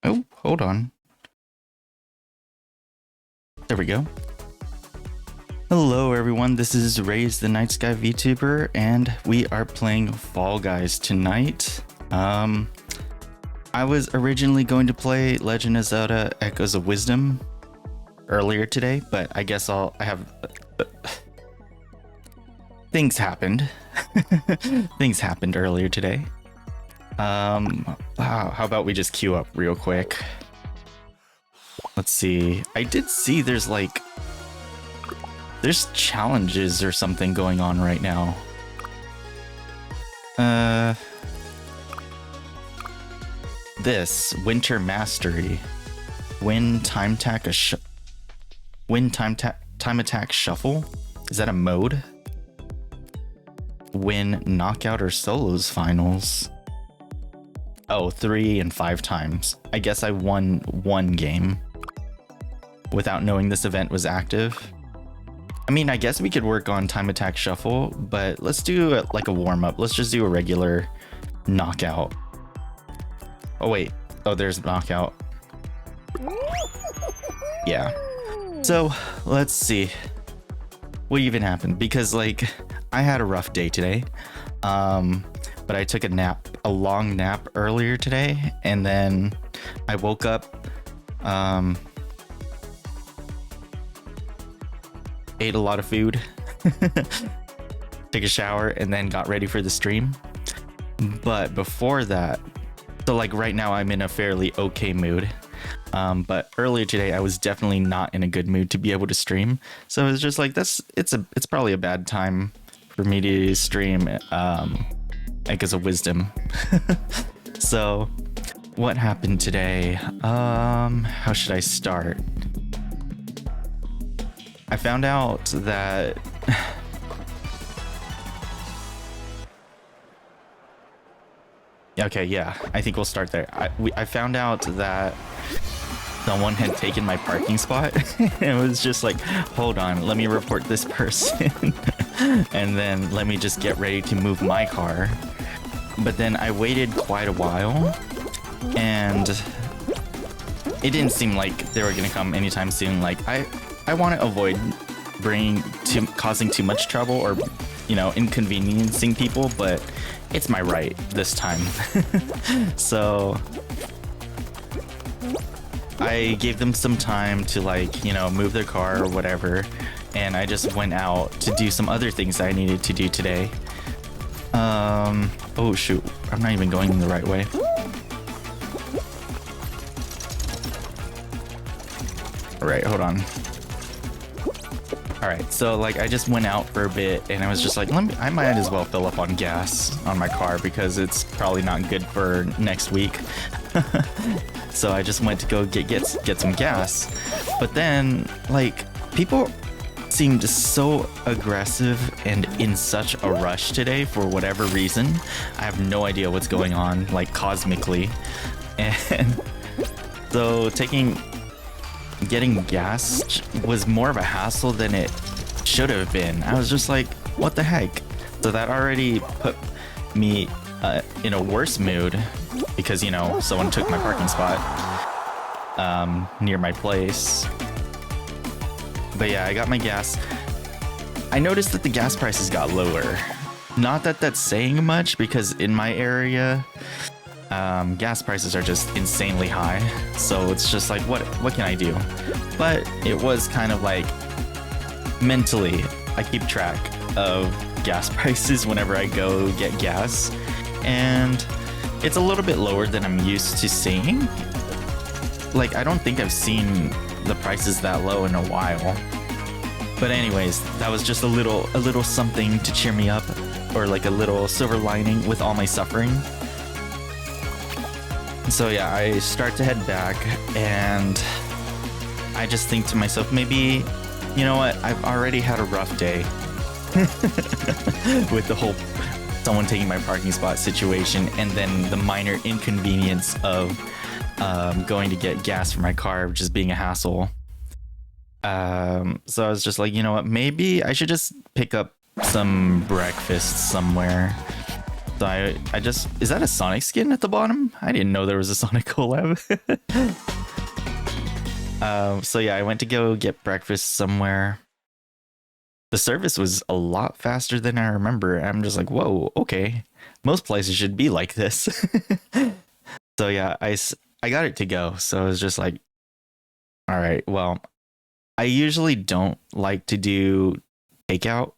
Oh, hold on. There we go. Hello everyone, this is Reis, the Night Sky VTuber, and we are playing Fall Guys tonight. I was originally going to play Legend of Zelda Echoes of Wisdom earlier today, but I guess things happened. Things happened earlier today. Wow, how about we just queue up real quick? Let's see. I did see there's challenges or something going on right now. This Winter Mastery. Win time attack shuffle. Is that a mode? Win knockout or solos finals. Oh, 3 and 5 times. I guess I won one game without knowing this event was active. I mean, I guess we could work on time attack shuffle, but let's do like a warm up. Let's just do a regular knockout. Oh wait, oh there's knockout. Yeah. So let's see what even happened, because like I had a rough day today. But I took a long nap earlier today, and then I woke up, ate a lot of food, took a shower, and then got ready for the stream. But before that, so like right now I'm in a fairly okay mood. But earlier today I was definitely not in a good mood to be able to stream. So it's just like it's probably a bad time for me to stream Echoes of Wisdom. So what happened today? How should I start? I found out that okay, yeah, I think we'll start there. I found out that someone had taken my parking spot. It was just like, hold on, let me report this person. And then let me just get ready to move my car. But then I waited quite a while, and it didn't seem like they were gonna come anytime soon. Like I want to avoid causing too much trouble or, you know, inconveniencing people, but it's my right this time. So I gave them some time to, like, you know, move their car or whatever, and I just went out to do some other things I needed to do today. Oh shoot, I'm not even going the right way. Alright, hold on. Alright, so like I just went out for a bit, and I was just like, I might as well fill up on gas on my car because it's probably not good for next week. So I just went to go get some gas. But then, like, people seemed so aggressive and in such a rush today for whatever reason. I have no idea what's going on, like, cosmically. And so getting gas was more of a hassle than it should have been. I was just like, what the heck? So that already put me in a worse mood because, you know, someone took my parking spot near my place. But yeah, I got my gas. I noticed that the gas prices got lower. Not that that's saying much, because in my area, gas prices are just insanely high. So it's just like, what can I do? But it was kind of like, mentally, I keep track of gas prices whenever I go get gas, and it's a little bit lower than I'm used to seeing. Like, I don't think I've seen the prices that low in a while. But anyways, that was just a little something to cheer me up, or like a little silver lining with all my suffering. So yeah, I start to head back, and I just think to myself, maybe, you know what, I've already had a rough day with the whole someone taking my parking spot situation, and then the minor inconvenience of going to get gas for my car just being a hassle. So I was just like, you know what, maybe I should just pick up some breakfast somewhere. So I just, is that a Sonic skin at the bottom? I didn't know there was a Sonic collab. So yeah, I went to go get breakfast somewhere. The service was a lot faster than I remember. I'm just like, whoa, okay. Most places should be like this. So yeah, I got it to go. So I was just like, all right, well, I usually don't like to do takeout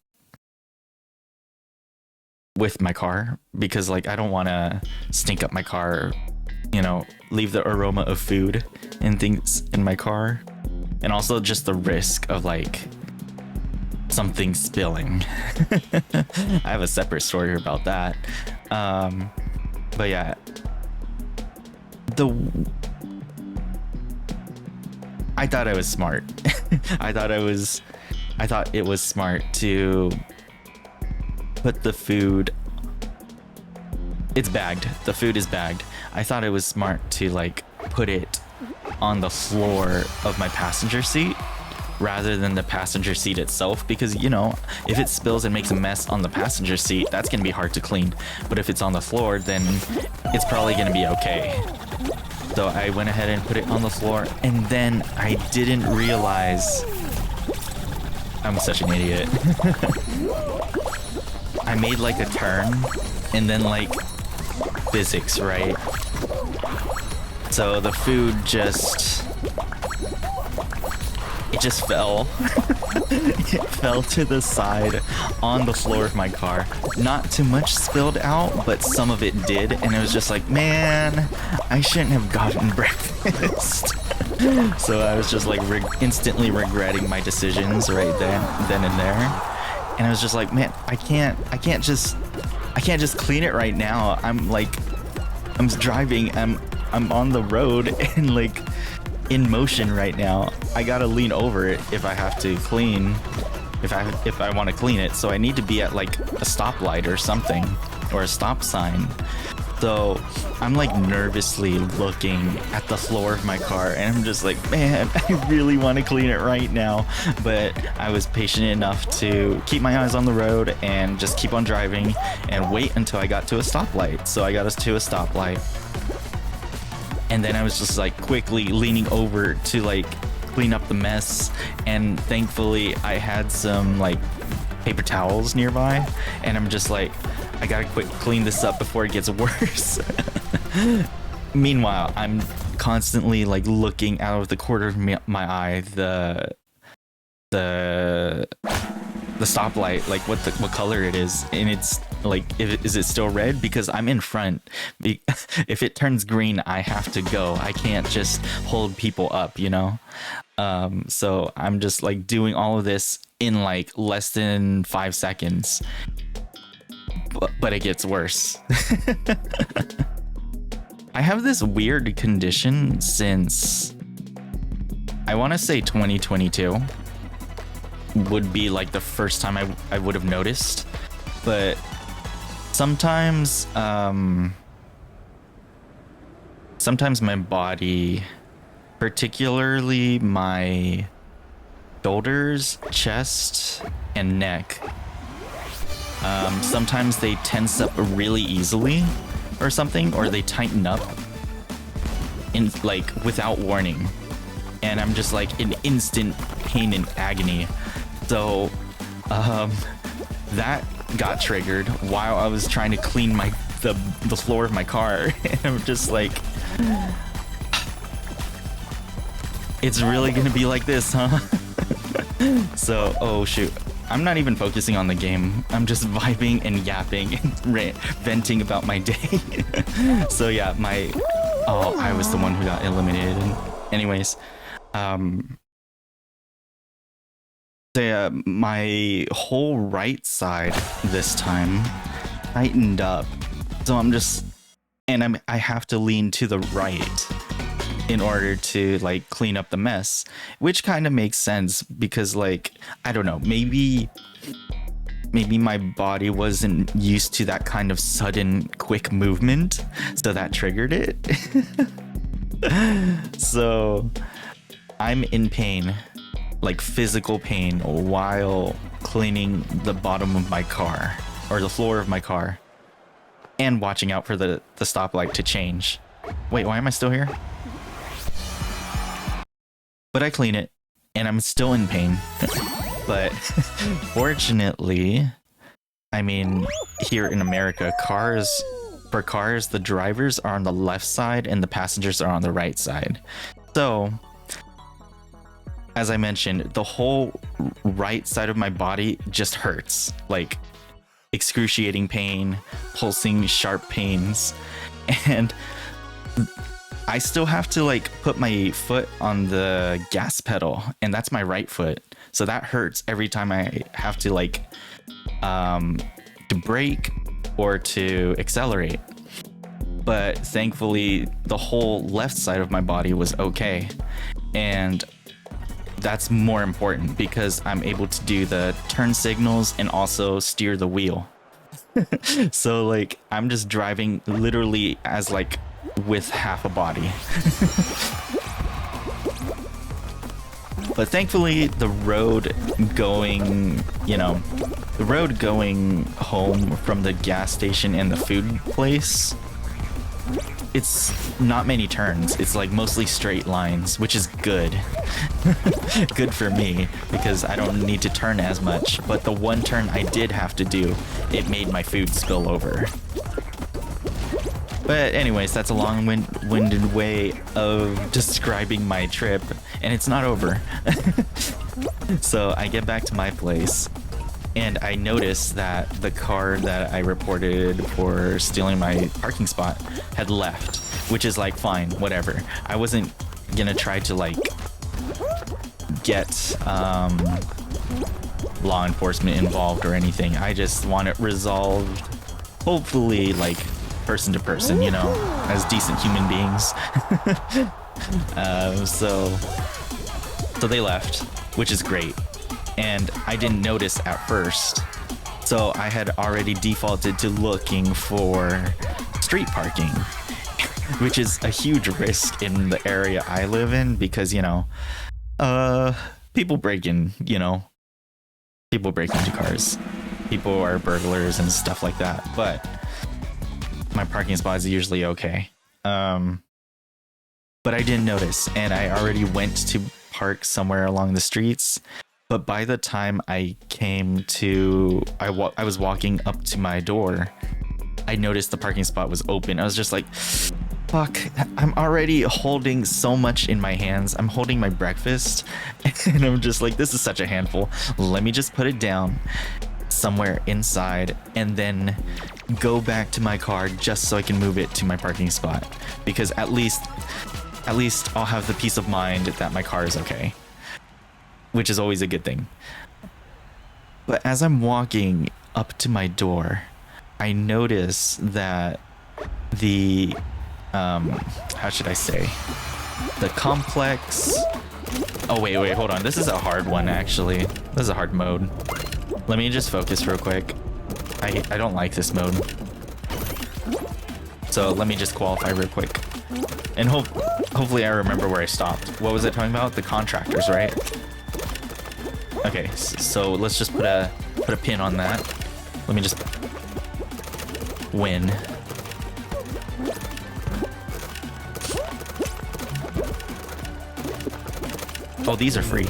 with my car because like I don't want to stink up my car, you know, leave the aroma of food and things in my car, and also just the risk of like something spilling. I have a separate story about that. But yeah, I thought I was smart. I thought it was smart to put the food. It's bagged. The food is bagged. I thought it was smart to like put it on the floor of my passenger seat rather than the passenger seat itself, because you know, if it spills and makes a mess on the passenger seat, that's gonna be hard to clean. But if it's on the floor, then it's probably gonna be okay. So I went ahead and put it on the floor, and then I didn't realize, I'm such an idiot. I made like a turn, and then like physics, right? So the food just fell. It fell to the side on the floor of my car. Not too much spilled out, but some of it did, and it was just like, man, I shouldn't have gotten breakfast. So I was just like instantly regretting my decisions right then and there. And I was just like, man, I can't just clean it right now. I'm driving, I'm on the road and like in motion right now. I gotta lean over it if I have to clean, if I want to clean it. So I need to be at like a stoplight or something, or a stop sign. So I'm like nervously looking at the floor of my car, and I'm just like, man, I really want to clean it right now. But I was patient enough to keep my eyes on the road and just keep on driving and wait until I got to a stoplight. So I got us to a stoplight, and then I was just like quickly leaning over to like clean up the mess. And thankfully I had some like paper towels nearby, and I'm just like, I gotta quick clean this up before it gets worse. Meanwhile, I'm constantly like looking out of the corner of my eye the stoplight, like what color it is, and it's like, is it still red? Because I'm in front. If it turns green, I have to go. I can't just hold people up, you know. So I'm just like doing all of this in like less than 5 seconds. But it gets worse. I have this weird condition since, I want to say 2022 would be like the first time I would have noticed. But sometimes my body, particularly my shoulders, chest, and neck, sometimes they tense up really easily or something, or they tighten up in like without warning, and I'm just like in instant pain and agony. So that got triggered while I was trying to clean the floor of my car. And I'm just like, it's really gonna be like this, huh? So, oh shoot, I'm not even focusing on the game. I'm just vibing and yapping and venting about my day. So yeah, I was the one who got eliminated. Anyways, so yeah, my whole right side this time tightened up. So I'm just, and I have to lean to the right in order to like clean up the mess, which kind of makes sense because like, I don't know, maybe my body wasn't used to that kind of sudden quick movement, so that triggered it. So I'm in pain, like physical pain, while cleaning the bottom of my car, or the floor of my car. and watching out for the stoplight to change. Wait, why am I still here? But I clean it, and I'm still in pain. But fortunately, I mean, here in America, for cars, the drivers are on the left side and the passengers are on the right side. So, as I mentioned, the whole right side of my body just hurts. Like, excruciating pain, pulsing sharp pains. And I still have to like put my foot on the gas pedal, and that's my right foot. So that hurts every time I have to like to brake or to accelerate. But thankfully the whole left side of my body was okay. And that's more important because I'm able to do the turn signals and also steer the wheel. So like I'm just driving literally as like with half a body. But thankfully the road going home from the gas station and the food place, it's not many turns. It's like mostly straight lines, which is good. Good for me because I don't need to turn as much. But the one turn I did have to do, it made my food spill over. But anyways, that's a long-winded way of describing my trip, and it's not over. So I get back to my place, and I notice that the car that I reported for stealing my parking spot had left, which is like fine, whatever. I wasn't gonna try to like get law enforcement involved or anything. I just want it resolved, hopefully like person to person, you know, as decent human beings. So they left, which is great. And I didn't notice at first. So I had already defaulted to looking for street parking, which is a huge risk in the area I live in because, you know, people break into cars. People are burglars and stuff like that. But my parking spot is usually okay. But I didn't notice, and I already went to park somewhere along the streets. But by the time I came to, I was walking up to my door, I noticed the parking spot was open. I was just like, fuck, I'm already holding so much in my hands. I'm holding my breakfast, and I'm just like, this is such a handful. Let me just put it down somewhere inside and then go back to my car just so I can move it to my parking spot, because at least I'll have the peace of mind that my car is okay, which is always a good thing. But as I'm walking up to my door, I notice that the how should I say, the complex, oh wait, hold on, this is a hard one actually. This is a hard mode. Let me just focus real quick. I don't like this mode. So let me just qualify real quick. And hopefully I remember where I stopped. What was I talking about? The contractors, right? Okay, so let's just put a pin on that. Let me just win. Oh, these are free.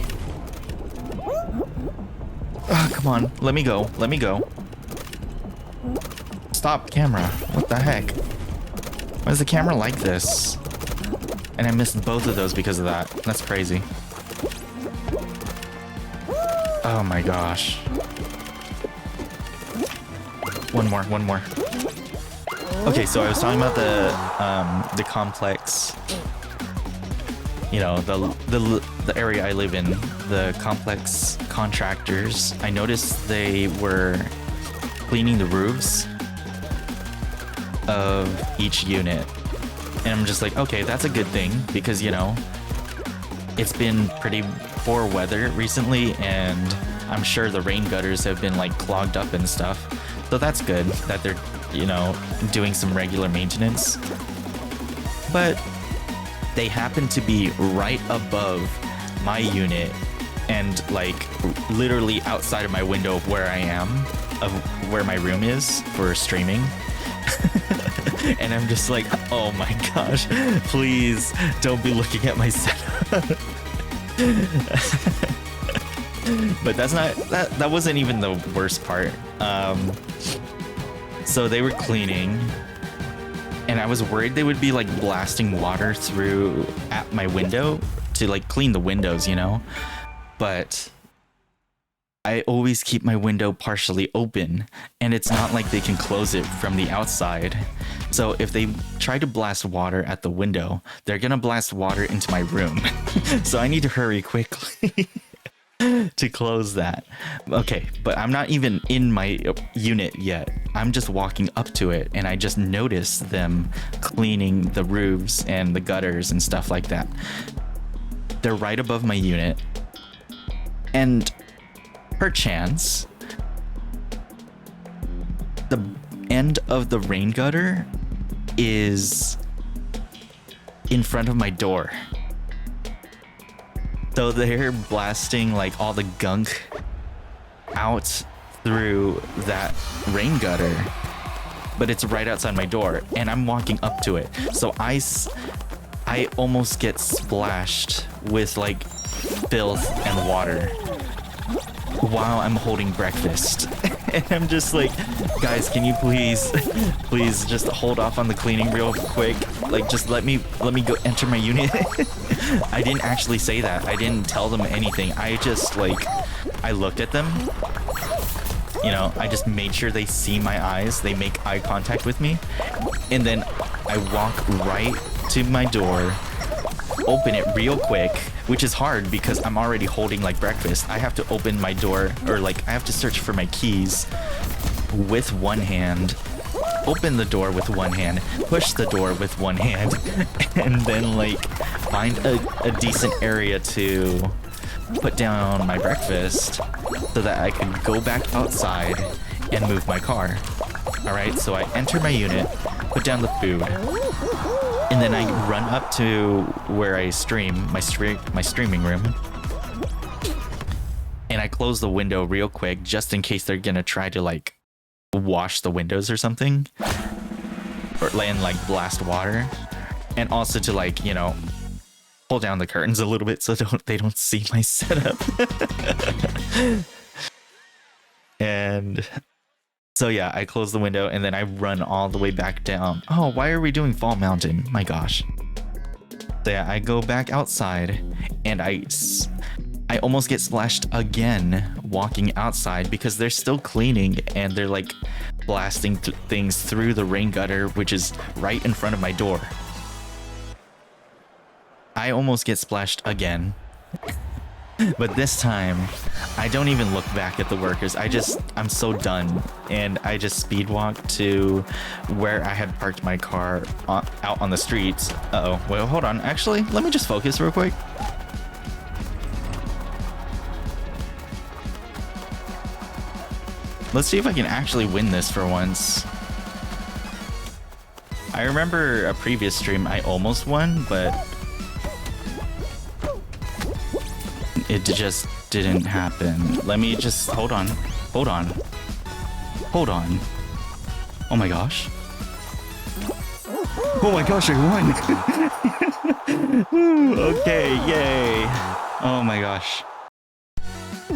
Oh, come on, let me go. Stop, camera. What the heck? Why is the camera like this? And I missed both of those because of that. That's crazy. Oh my gosh. One more. Okay, so I was talking about the complex, you know, the area I live in, the complex contractors. I noticed they were cleaning the roofs of each unit, and I'm just like, okay, that's a good thing, because, you know, it's been pretty poor weather recently, and I'm sure the rain gutters have been like clogged up and stuff, so that's good that they're, you know, doing some regular maintenance. But they happen to be right above my unit and like literally outside of my window of where I am, of where my room is for streaming. And I'm just like, oh my gosh, please don't be looking at my setup. But that wasn't even the worst part. So they were cleaning, and I was worried they would be like blasting water through at my window to like clean the windows, you know? But I always keep my window partially open, and it's not like they can close it from the outside. So if they try to blast water at the window, they're gonna blast water into my room. So I need to hurry quickly to close that. Okay, but I'm not even in my unit yet. I'm just walking up to it, and I just noticed them cleaning the roofs and the gutters and stuff like that. They're right above my unit, and perchance the end of the rain gutter is in front of my door. So they're blasting like all the gunk out through that rain gutter, but it's right outside my door, and I'm walking up to it. So I almost get splashed with like filth and water while I'm holding breakfast. And I'm just like, guys, can you please just hold off on the cleaning real quick? Like, just let me go enter my unit. I didn't actually say that. I didn't tell them anything. I just like, I looked at them. You know, I just made sure they see my eyes. They make eye contact with me. And then I walk right to my door, open it real quick, which is hard because I'm already holding like breakfast. I have to open my door, or like I have to search for my keys with one hand, open the door with one hand, push the door with one hand, and then like find a decent area to put down my breakfast so that I can go back outside and move my car. All right, so I enter my unit, put down the food, and then I run up to where I stream, my streaming room, and I close the window real quick just in case they're gonna try to like wash the windows or something, or and like blast water, and also to like, you know, pull down the curtains a little bit so they don't see my setup. And so yeah, I close the window and then I run all the way back down. Oh, why are we doing Fall Mountain? My gosh. So yeah, I go back outside, and I almost get splashed again walking outside because they're still cleaning and they're like blasting things through the rain gutter, which is right in front of my door. I almost get splashed again. But this time, I don't even look back at the workers. I'm so done. And I just speed walk to where I had parked my car out on the streets. Uh-oh. Well, hold on. Actually, let me just focus real quick. Let's see if I can actually win this for once. I remember a previous stream I almost won, but it just didn't happen. Let me just hold on. Oh my gosh. Oh my gosh, I won. Okay, yay. Oh my gosh.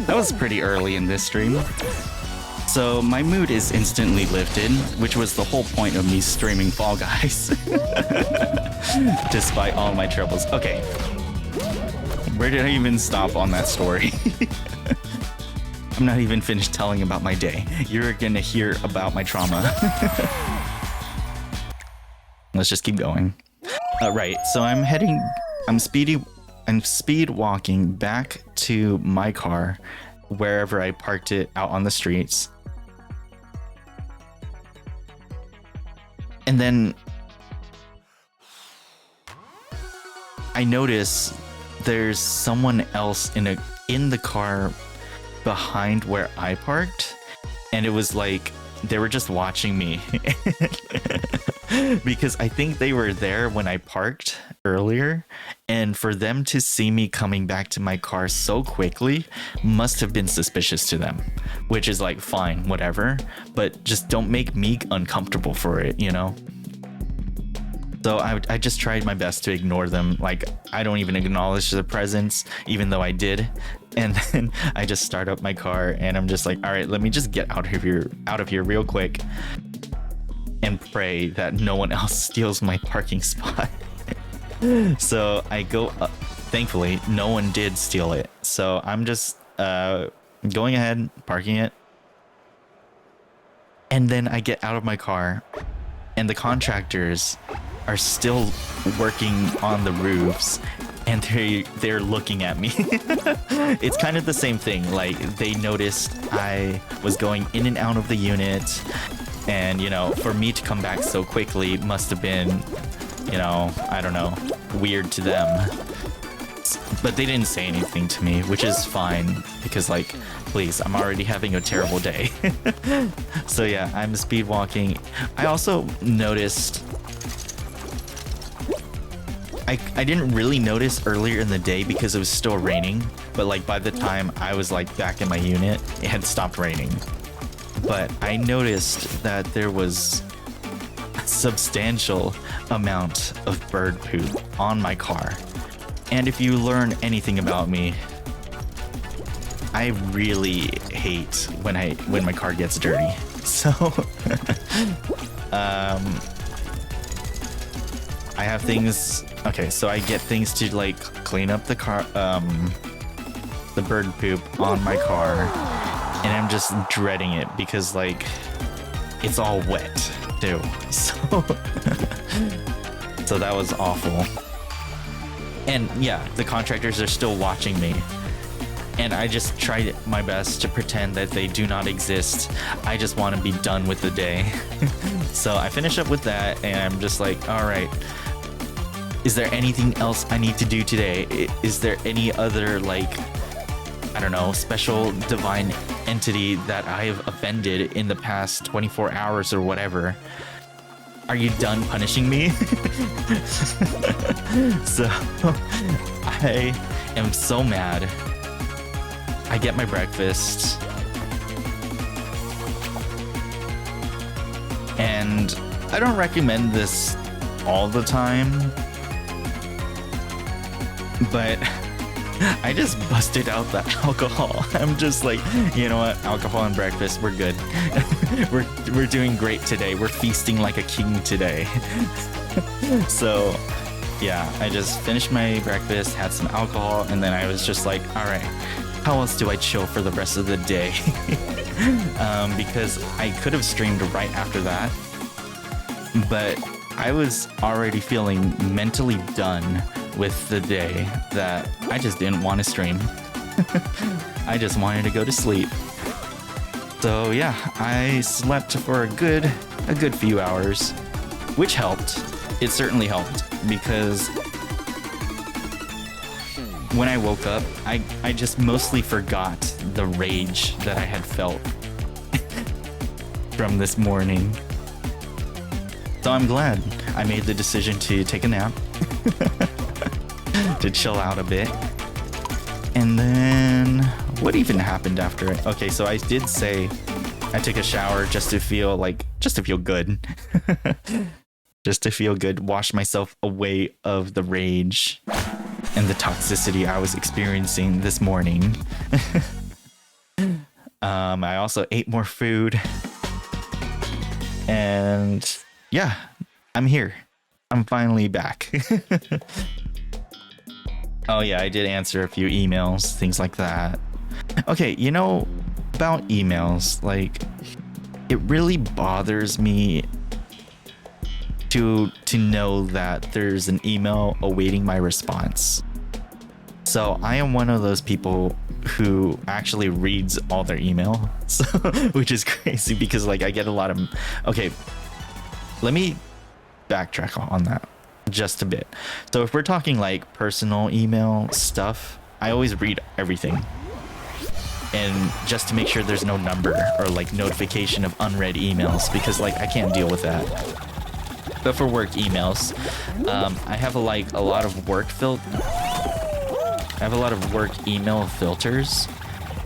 That was pretty early in this stream. So my mood is instantly lifted, which was the whole point of me streaming Fall Guys. Despite all my troubles. Okay. Where did I even stop on that story? I'm not even finished telling about my day. You're gonna hear about my trauma. Let's just keep going. Right, so I'm speed walking back to my car, wherever I parked it out on the streets. And then I notice there's someone else in the car behind where I parked, and it was like they were just watching me. because I think they were there when I parked earlier, and for them to see me coming back to my car so quickly must have been suspicious to them, which is like, fine, whatever, but just don't make me uncomfortable for it, you know? So I just tried my best to ignore them. Like, I don't even acknowledge their presence, even though I did. And then I just start up my car and I'm just like, all right, let me just get out of here real quick and pray that no one else steals my parking spot. So I go up. Thankfully, no one did steal it. So I'm just going ahead, parking it. And then I get out of my car and the contractors are still working on the roofs and they're looking at me. It's kind of the same thing. Like, they noticed I was going in and out of the unit, and you know, for me to come back so quickly must have been, you know, I don't know, weird to them. But they didn't say anything to me, which is fine, because like, please, I'm already having a terrible day. So yeah, I'm speed walking. I also noticed, I didn't really notice earlier in the day because it was still raining, but like by the time I was like back in my unit, it had stopped raining. But I noticed that there was a substantial amount of bird poop on my car. And if you learn anything about me, I really hate when my car gets dirty. So I have things. Okay, so I get things to like clean up the car, the bird poop on my car, and I'm just dreading it because like it's all wet too. So so that was awful. And yeah, the contractors are still watching me. And I just tried my best to pretend that they do not exist. I just want to be done with the day. So I finish up with that and I'm just like, all right, is there anything else I need to do today? Is there any other, like, I don't know, special divine entity that I have offended in the past 24 hours or whatever? Are you done punishing me? So I am so mad. I get my breakfast. And I don't recommend this all the time, but I just busted out the alcohol. I'm just like, you know what? Alcohol and breakfast, we're good. We're doing great today. We're feasting like a king today. So yeah, I just finished my breakfast, had some alcohol, and then I was just like, all right, how else do I chill for the rest of the day? Because I could have streamed right after that, but I was already feeling mentally done with the day that I just didn't want to stream. I just wanted to go to sleep. So yeah, I slept for a good few hours, which helped. It certainly helped, because when I woke up, I just mostly forgot the rage that I had felt from this morning. So I'm glad I made the decision to take a nap, to chill out a bit. And then what even happened after it? Okay, so I did say I took a shower just to feel good. Just to feel good, wash myself away of the rage and the toxicity I was experiencing this morning. I also ate more food. And yeah, I'm here. I'm finally back. Oh yeah, I did answer a few emails, things like that. Okay, you know, about emails, like, it really bothers me to know that there's an email awaiting my response. So I am one of those people who actually reads all their email, so, which is crazy because like I get a lot of. Okay, let me backtrack on that just a bit. So if we're talking like personal email stuff, I always read everything, and just to make sure there's no number or like notification of unread emails, because like I can't deal with that. But for work emails, I have a lot of work email filters,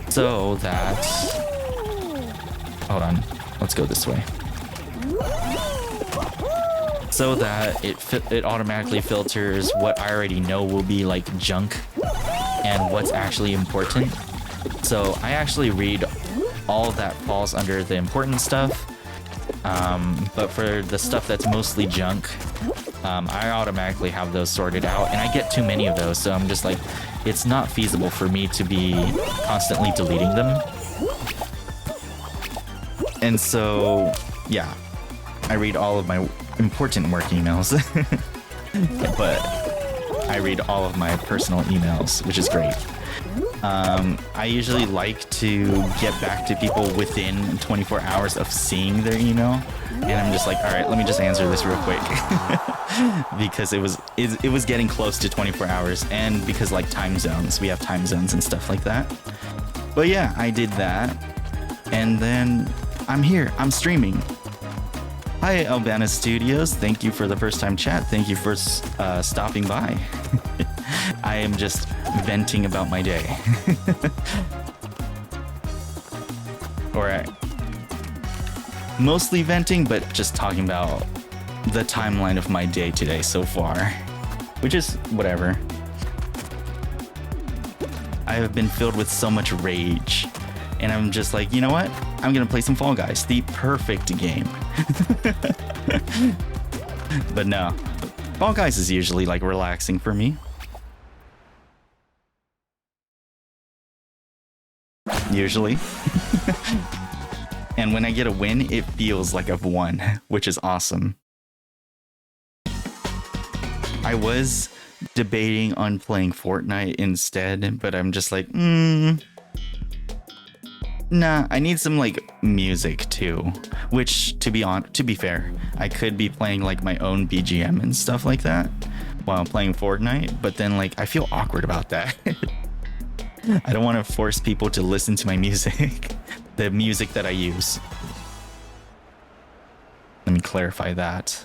so that, hold on, let's go this way. So that it automatically filters what I already know will be like junk and what's actually important. So I actually read all that falls under the important stuff. But for the stuff that's mostly junk, I automatically have those sorted out, and I get too many of those, so I'm just like, it's not feasible for me to be constantly deleting them. And so, yeah, I read all of my important work emails, but I read all of my personal emails, which is great. I usually like to get back to people within 24 hours of seeing their email, and I'm just like, all right, let me just answer this real quick. Because it was getting close to 24 hours, and because like time zones, we have time zones and stuff like that. But yeah, I did that, and then I'm here, I'm streaming. Hi, Albana Studios. Thank you for the first time chat. Thank you for stopping by. I am just venting about my day. Or mostly venting, but just talking about the timeline of my day today so far, which is whatever. I have been filled with so much rage, and I'm just like, you know what? I'm gonna play some Fall Guys, the perfect game. But no, Fall Guys is usually like relaxing for me. Usually. And when I get a win, it feels like I've won, which is awesome. I was debating on playing Fortnite instead, but I'm just like, nah, I need some like music too. Which, to be fair, I could be playing like my own BGM and stuff like that while playing Fortnite, but then like I feel awkward about that. I don't want to force people to listen to my music, the music that I use. Let me clarify that.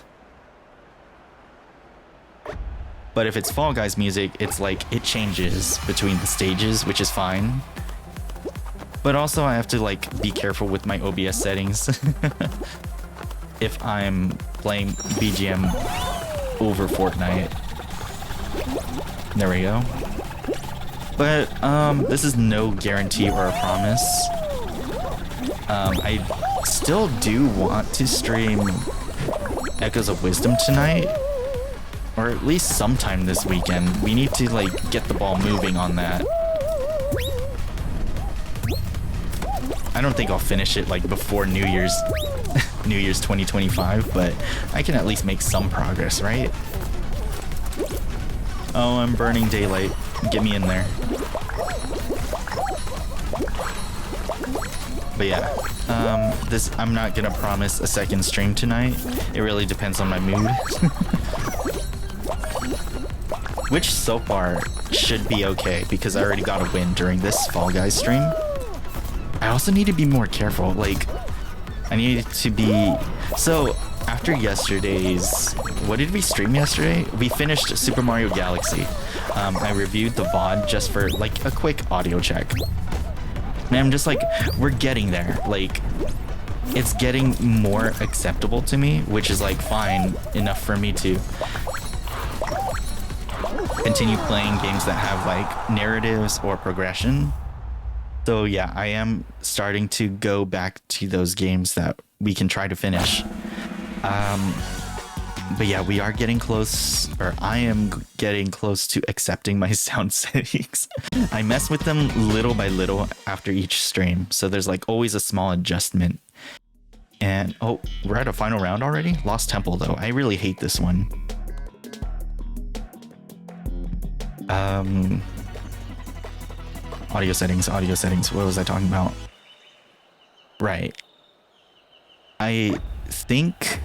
But if it's Fall Guys music, it's like it changes between the stages, which is fine. But also I have to like be careful with my OBS settings. If I'm playing BGM over Fortnite. There we go. But this is no guarantee or a promise. I still do want to stream Echoes of Wisdom tonight, or at least sometime this weekend. We need to like get the ball moving on that. I don't think I'll finish it like before New Year's 2025, but I can at least make some progress, right? Oh, I'm burning daylight. Get me in there. But yeah, I'm not gonna promise a second stream tonight. It really depends on my mood. Which so far should be okay because I already got a win during this Fall Guys stream. I also need to be more careful. Like, I need to be... So, after yesterday's... What did we stream yesterday? We finished Super Mario Galaxy. I reviewed the VOD just for, like, a quick audio check. And I'm just like, we're getting there. Like, it's getting more acceptable to me, which is, like, fine enough for me to continue playing games that have, like, narratives or progression. So yeah, I am starting to go back to those games that we can try to finish. But yeah, we are getting close, or I am getting close to accepting my sound settings. I mess with them little by little after each stream, so there's like always a small adjustment. And oh, we're at a final round already? Lost Temple though, I really hate this one. Audio settings, what was I talking about? Right. I think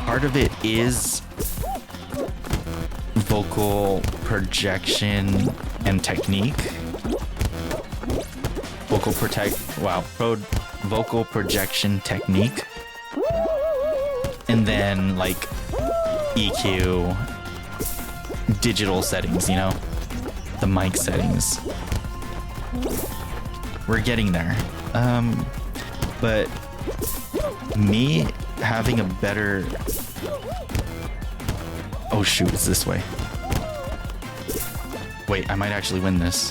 part of it is vocal projection and technique. Vocal projection technique. and then like EQ, digital settings, you know, the mic settings. We're getting there. But me having a better... Oh shoot, it's this way. Wait, I might actually win this.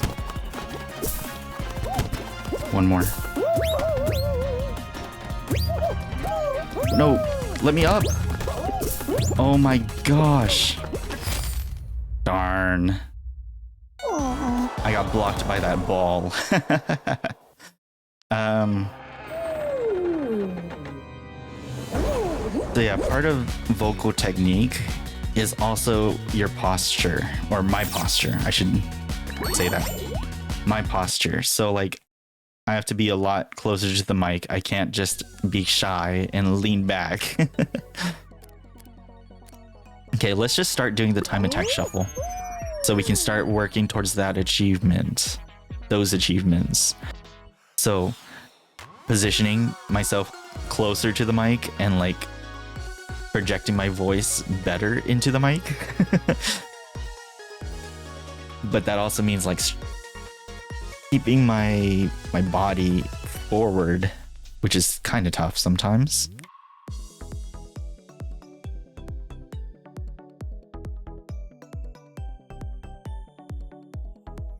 One more. No, let me up. Oh my gosh. Darn. I got blocked by that ball. So yeah, part of vocal technique is also your posture, or my posture. I should say that. My posture. So like, I have to be a lot closer to the mic. I can't just be shy and lean back. Okay, let's just start doing the time attack shuffle, so we can start working towards that achievement, those achievements. So positioning myself closer to the mic and like projecting my voice better into the mic. But that also means like keeping my body forward, which is kind of tough sometimes.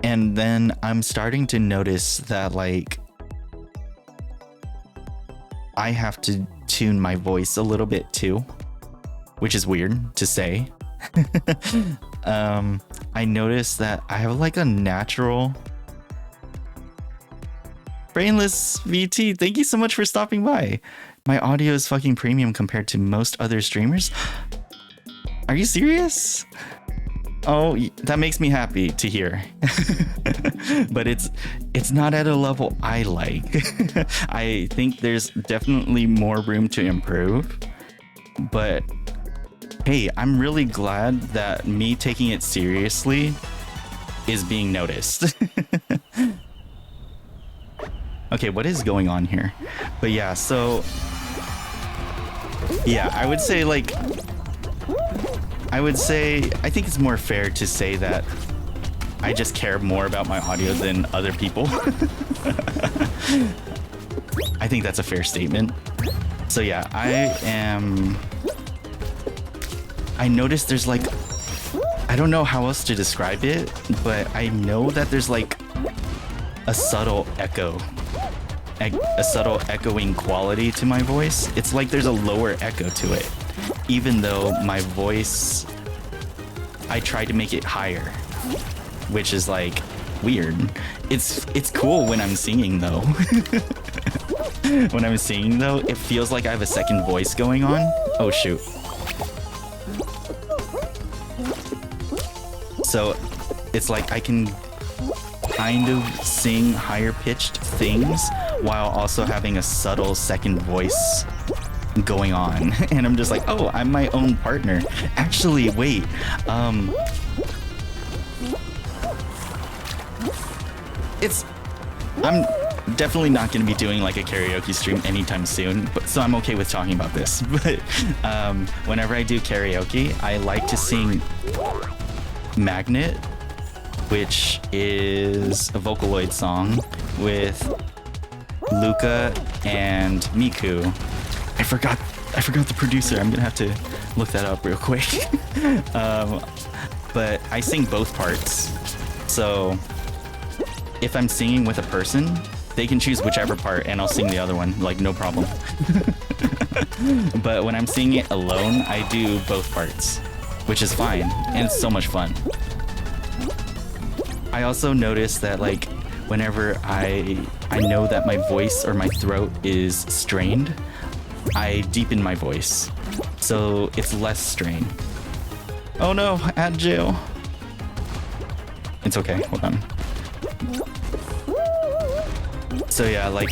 And then I'm starting to notice that like I have to tune my voice a little bit too, which is weird to say. I noticed that I have like a natural... Brainless VT, thank you so much for stopping by. My audio is fucking premium compared to most other streamers. Are you serious? Oh, that makes me happy to hear. But it's not at a level I like. I think there's definitely more room to improve. But hey, I'm really glad that me taking it seriously is being noticed. Okay, what is going on here? But yeah, so yeah, I would say I think it's more fair to say that I just care more about my audio than other people. I think that's a fair statement. So yeah, I noticed there's like, I don't know how else to describe it, but I know that there's like a subtle echoing quality to my voice. It's like there's a lower echo to it, even though my voice, I tried to make it higher, which is like weird. It's cool when I'm singing though. When I'm singing though, it feels like I have a second voice going on. Oh shoot. So it's like I can kind of sing higher pitched things while also having a subtle second voice going on. And I'm just like, oh, I'm my own partner. Actually, wait. I'm definitely not going to be doing like a karaoke stream anytime soon, but so I'm okay with talking about this. But whenever I do karaoke, I like to sing Magnet, which is a Vocaloid song with Luca and Miku. I forgot the producer. I'm gonna have to look that up real quick. But I sing both parts. So if I'm singing with a person, they can choose whichever part and I'll sing the other one, like no problem. But when I'm singing it alone, I do both parts, which is fine, and it's so much fun. I also noticed that like whenever I know that my voice or my throat is strained, I deepen my voice, so it's less strain. Oh no, at jail. It's okay, hold on. So yeah, like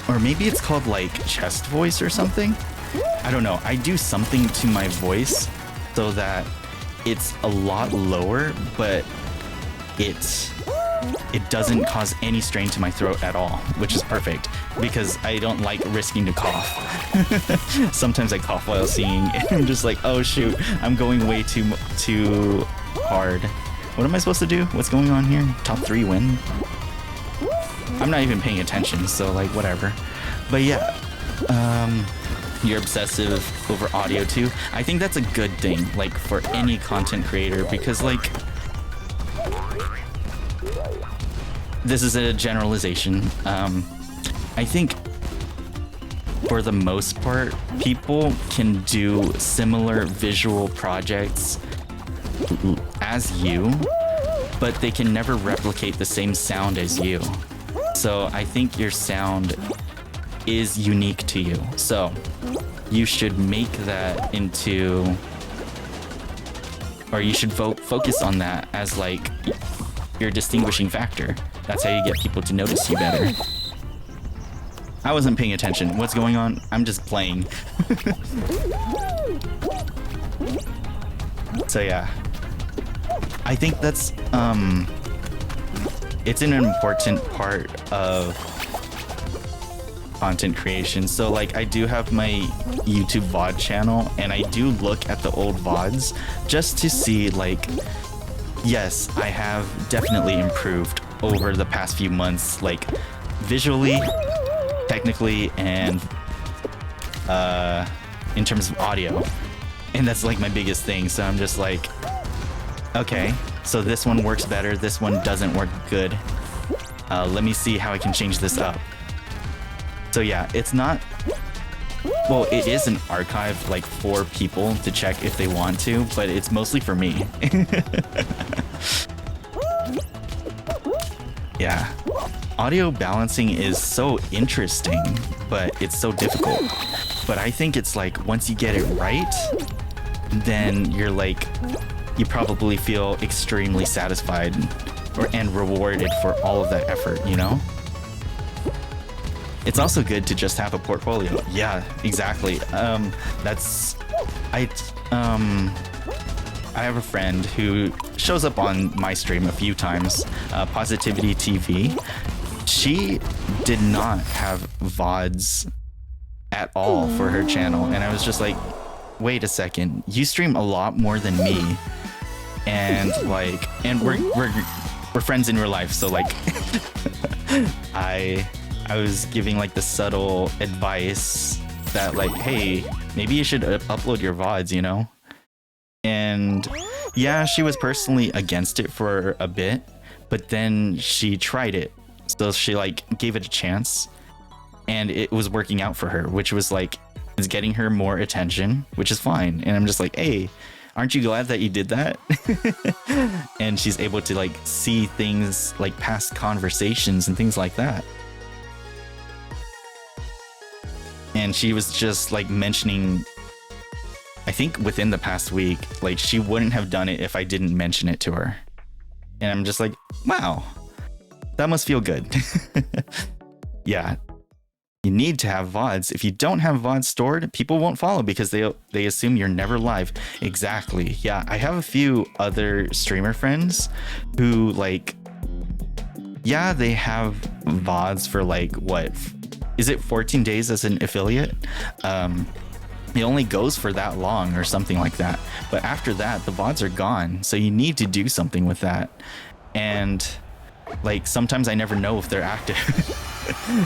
or maybe it's called like chest voice or something. I don't know. I do something to my voice so that it's a lot lower, but it it doesn't cause any strain to my throat at all, which is perfect because I don't like risking to cough. Sometimes I cough while singing and I'm just like, oh shoot, I'm going way too hard. What am I supposed to do? What's going on here? Top 3 win? I'm not even paying attention, so like whatever. But yeah, you're obsessive over audio too. I think that's a good thing, like for any content creator, because like, this is a generalization. I think for the most part, people can do similar visual projects as you, but they can never replicate the same sound as you. So I think your sound is unique to you. So you should make that into, or you should focus on that as like your distinguishing factor. That's how you get people to notice you better. I wasn't paying attention. What's going on? I'm just playing. So yeah, I think that's it's an important part of content creation. So like, I do have my YouTube VOD channel and I do look at the old VODs just to see like, yes, I have definitely improved over the past few months, like visually, technically, and in terms of audio. And that's like my biggest thing. So I'm just like, okay, so this one works better, this one doesn't work good. Let me see how I can change this up. So yeah, it's not, well, it is an archive like for people to check if they want to, but it's mostly for me. Yeah, audio balancing is so interesting, but it's so difficult. But I think it's like, once you get it right, then you're like, you probably feel extremely satisfied and rewarded for all of that effort, you know? It's also good to just have a portfolio. Yeah, exactly. I have a friend who shows up on my stream a few times, Positivity TV. She did not have VODs at all for her channel, and I was just like, wait a second, you stream a lot more than me, and like, and we're friends in real life, so like, I was giving like the subtle advice that like, hey, maybe you should upload your VODs, you know? And yeah, she was personally against it for a bit, but then she tried it. So she like gave it a chance and it was working out for her, which was like, it's getting her more attention, which is fine. And I'm just like, hey, aren't you glad that you did that? And she's able to like see things like past conversations and things like that. And she was just like mentioning, I think within the past week, like she wouldn't have done it if I didn't mention it to her. And I'm just like, wow, that must feel good. Yeah, you need to have VODs. If you don't have VODs stored, people won't follow because they assume you're never live. Exactly. Yeah, I have a few other streamer friends who like, yeah, they have VODs for like, what, is it 14 days as an affiliate? It only goes for that long or something like that. But after that, the VODs are gone. So you need to do something with that. And like, sometimes I never know if they're active.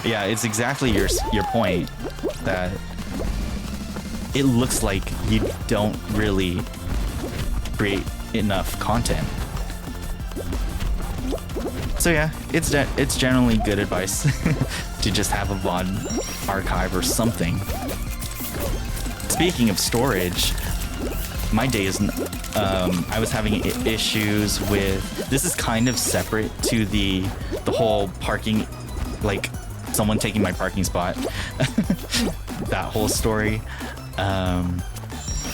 Yeah, it's exactly your point, that it looks like you don't really create enough content. So yeah, it's generally good advice to just have a VOD archive or something. Speaking of storage, my day is, I was having issues with, this is kind of separate to the whole parking, like someone taking my parking spot, that whole story.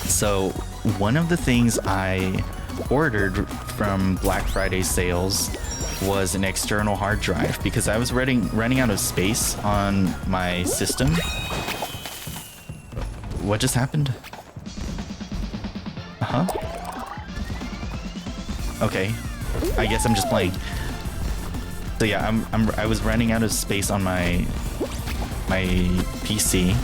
So one of the things I ordered from Black Friday sales was an external hard drive because I was running out of space on my system. What just happened? Uh-huh. Okay. I guess I'm just playing. So yeah, I was running out of space on my PC.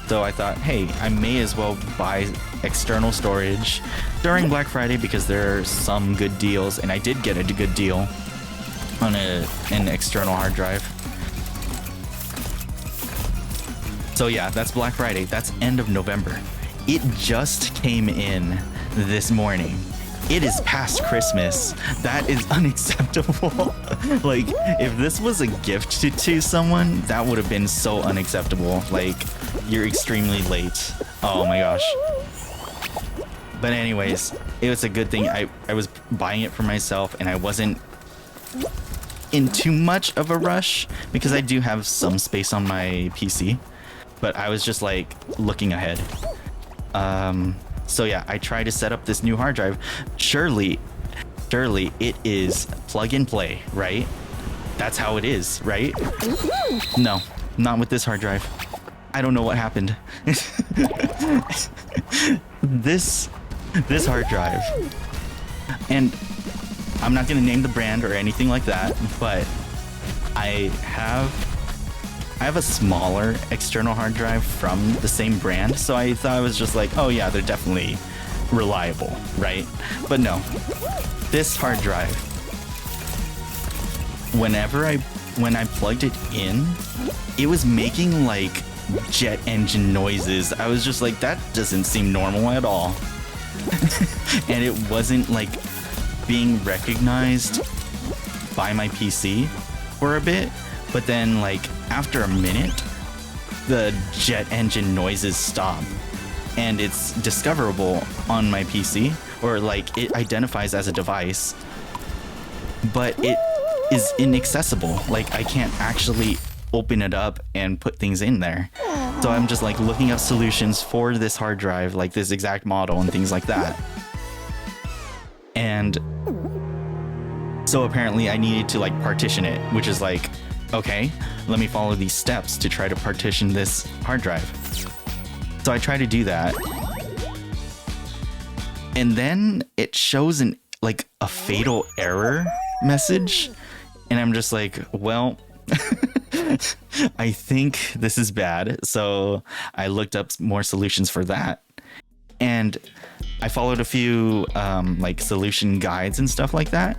So I thought, hey, I may as well buy external storage during Black Friday because there are some good deals, and I did get a good deal on an external hard drive. So yeah, that's Black Friday. That's end of November. It just came in this morning. It is past Christmas. That is unacceptable. Like, if this was a gift to someone, that would have been so unacceptable. Like, you're extremely late. Oh my gosh. But anyways, it was a good thing. I was buying it for myself, and I wasn't in too much of a rush because I do have some space on my PC. But I was just like looking ahead. So yeah, I tried to set up this new hard drive. Surely it is plug and play, right? That's how it is, right? No, not with this hard drive. I don't know what happened. This hard drive, and I'm not gonna name the brand or anything like that, but I have a smaller external hard drive from the same brand, so I thought it was just like, oh yeah, they're definitely reliable, right? But no, this hard drive, when I plugged it in, it was making like jet engine noises. I was just like, that doesn't seem normal at all. And it wasn't like being recognized by my PC for a bit, but then like after a minute, the jet engine noises stop, and it's discoverable on my PC, or like it identifies as a device, but it is inaccessible. Like, I can't actually open it up and put things in there. So I'm just like looking up solutions for this hard drive, like this exact model and things like that. And so apparently I needed to like partition it, which is like, okay, let me follow these steps to try to partition this hard drive. So I try to do that, and then it shows like a fatal error message, and I'm just like, well, I think this is bad. So I looked up more solutions for that, and I followed a few like solution guides and stuff like that.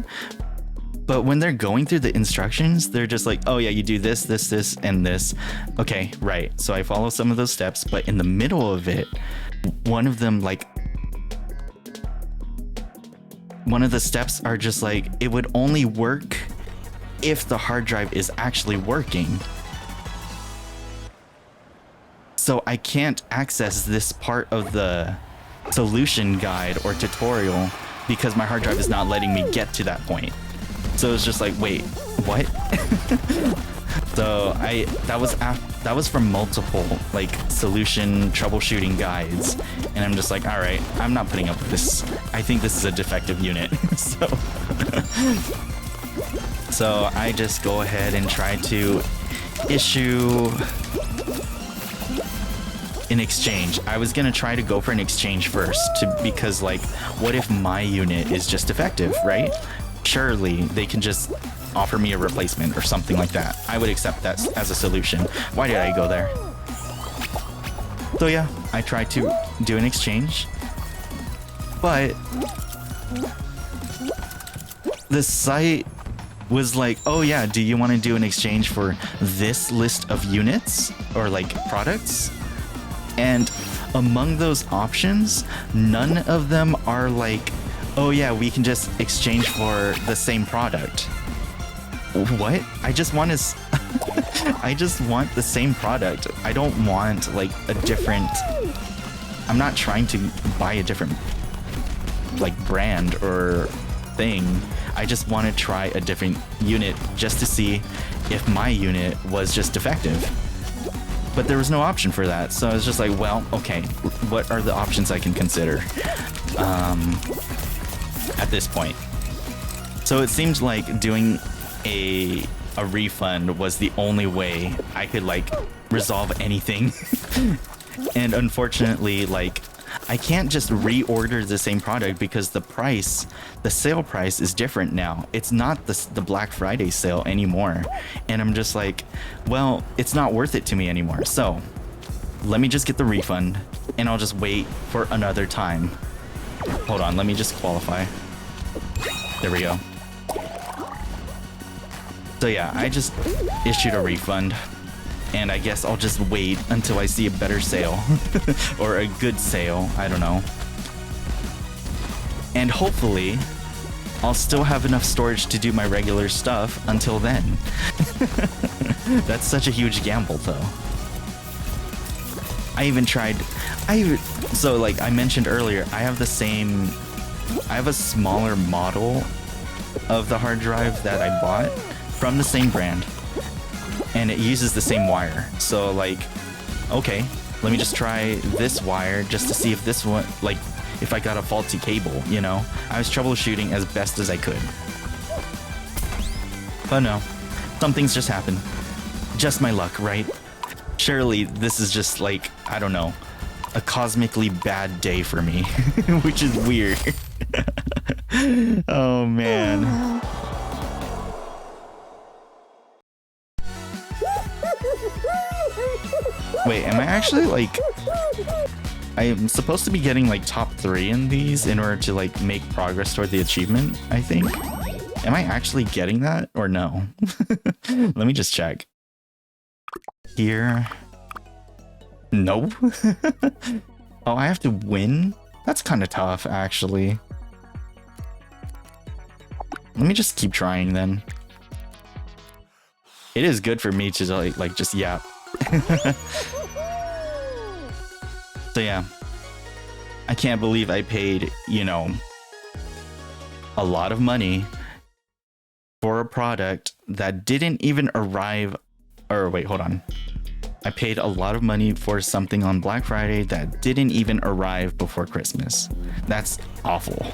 But when they're going through the instructions, they're just like, oh yeah, you do this, this, this, and this. Okay, right. So I follow some of those steps, but in the middle of it, one of the steps are just like, it would only work if the hard drive is actually working. So I can't access this part of the solution guide or tutorial because my hard drive is not letting me get to that point. So it's just like, wait, what? So that was from multiple like solution troubleshooting guides, and I'm just like, all right, I'm not putting up with this. I think this is a defective unit. So I just go ahead and try to issue an exchange. I was gonna try to go for an exchange first, because like, what if my unit is just defective, right? Surely they can just offer me a replacement or something like that. I would accept that as a solution. Why did I go there? So yeah, I tried to do an exchange, but the site was like, oh yeah, do you want to do an exchange for this list of units or like products? And among those options, none of them are like, oh yeah, we can just exchange for the same product. What? I just want the same product. I don't want like a different, I'm not trying to buy a different like brand or thing. I just want to try a different unit just to see if my unit was just defective. But there was no option for that. So I was just like, well, okay, what are the options I can consider? At this point. So it seemed like doing a refund was the only way I could like resolve anything. And unfortunately, like, I can't just reorder the same product because the price, the sale price is different now. It's not the Black Friday sale anymore. And I'm just like, well, it's not worth it to me anymore. So let me just get the refund and I'll just wait for another time. Hold on, let me just qualify. There we go. So yeah, I just issued a refund. And I guess I'll just wait until I see a better sale or a good sale. I don't know. And hopefully I'll still have enough storage to do my regular stuff until then. That's such a huge gamble though. I even tried, so like I mentioned earlier, I have a smaller model of the hard drive that I bought from the same brand. And it uses the same wire. So like, okay, let me just try this wire just to see if this one, like, if I got a faulty cable, you know? I was troubleshooting as best as I could. But no, some things just happen. Just my luck, right? Surely this is just like, I don't know, a cosmically bad day for me, which is weird. Oh man. Wait, am I actually like... I'm supposed to be getting like top 3 in these in order to like make progress toward the achievement, I think. Am I actually getting that or no? Let me just check. Here. Nope. Oh, I have to win? That's kind of tough, actually. Let me just keep trying then. It is good for me to like just yap. So yeah, I can't believe I paid, you know, a lot of money for a product that didn't even arrive. Or wait, hold on. I paid a lot of money for something on Black Friday that didn't even arrive before Christmas. That's awful.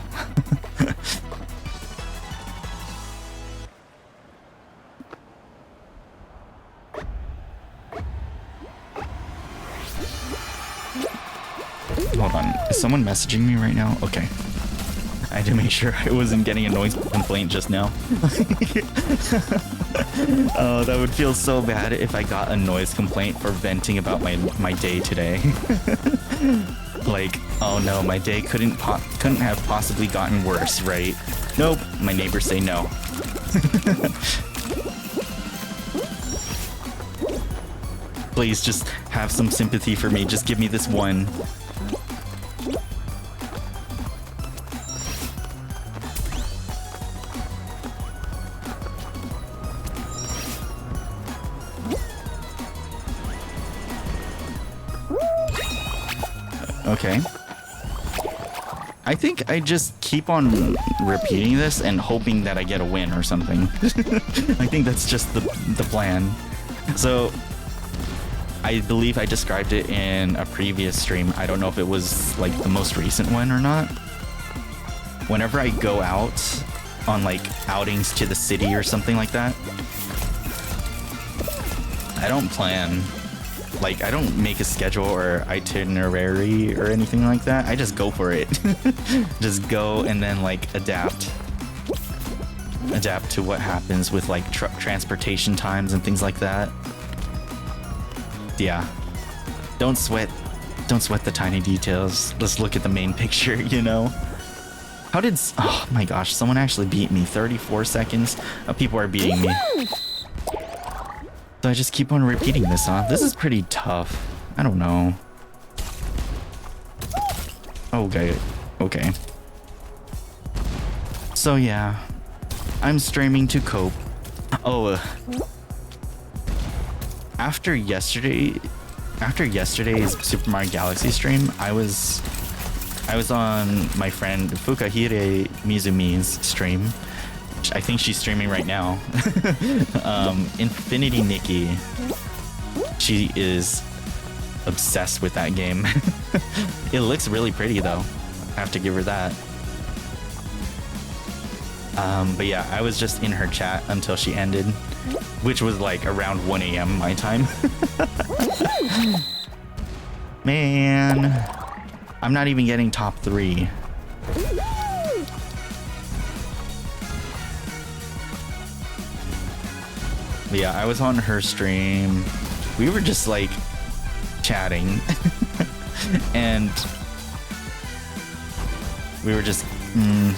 Hold on, is someone messaging me right now? Okay. I had to make sure I wasn't getting a noise complaint just now. Oh, that would feel so bad if I got a noise complaint for venting about my day today. Like, oh no, my day couldn't have possibly gotten worse, right? Nope, my neighbors say no. Please just have some sympathy for me. Just give me this one. Okay. I think I just keep on repeating this and hoping that I get a win or something. I think that's just the plan. So, I believe I described it in a previous stream. I don't know if it was like the most recent one or not. Whenever I go out on like outings to the city or something like that, I don't plan. Like, I don't make a schedule or itinerary or anything like that. I just go for it. Just go and then like adapt to what happens with like transportation times and things like that. Yeah, don't sweat the tiny details. Let's look at the main picture, you know. How did, oh my gosh, someone actually beat me. 34 seconds. People are beating me. So I just keep on repeating this, huh? This is pretty tough. I don't know. Okay. So yeah, I'm streaming to cope. Oh, after yesterday's Super Mario Galaxy stream, I was on my friend Fukahire Mizumi's stream. I think she's streaming right now. Infinity Nikki. She is obsessed with that game. It looks really pretty though. I have to give her that. But yeah, I was just in her chat until she ended, which was like around 1 a.m. my time. Man. I'm not even getting top 3. But yeah, I was on her stream. We were just like chatting and we were just we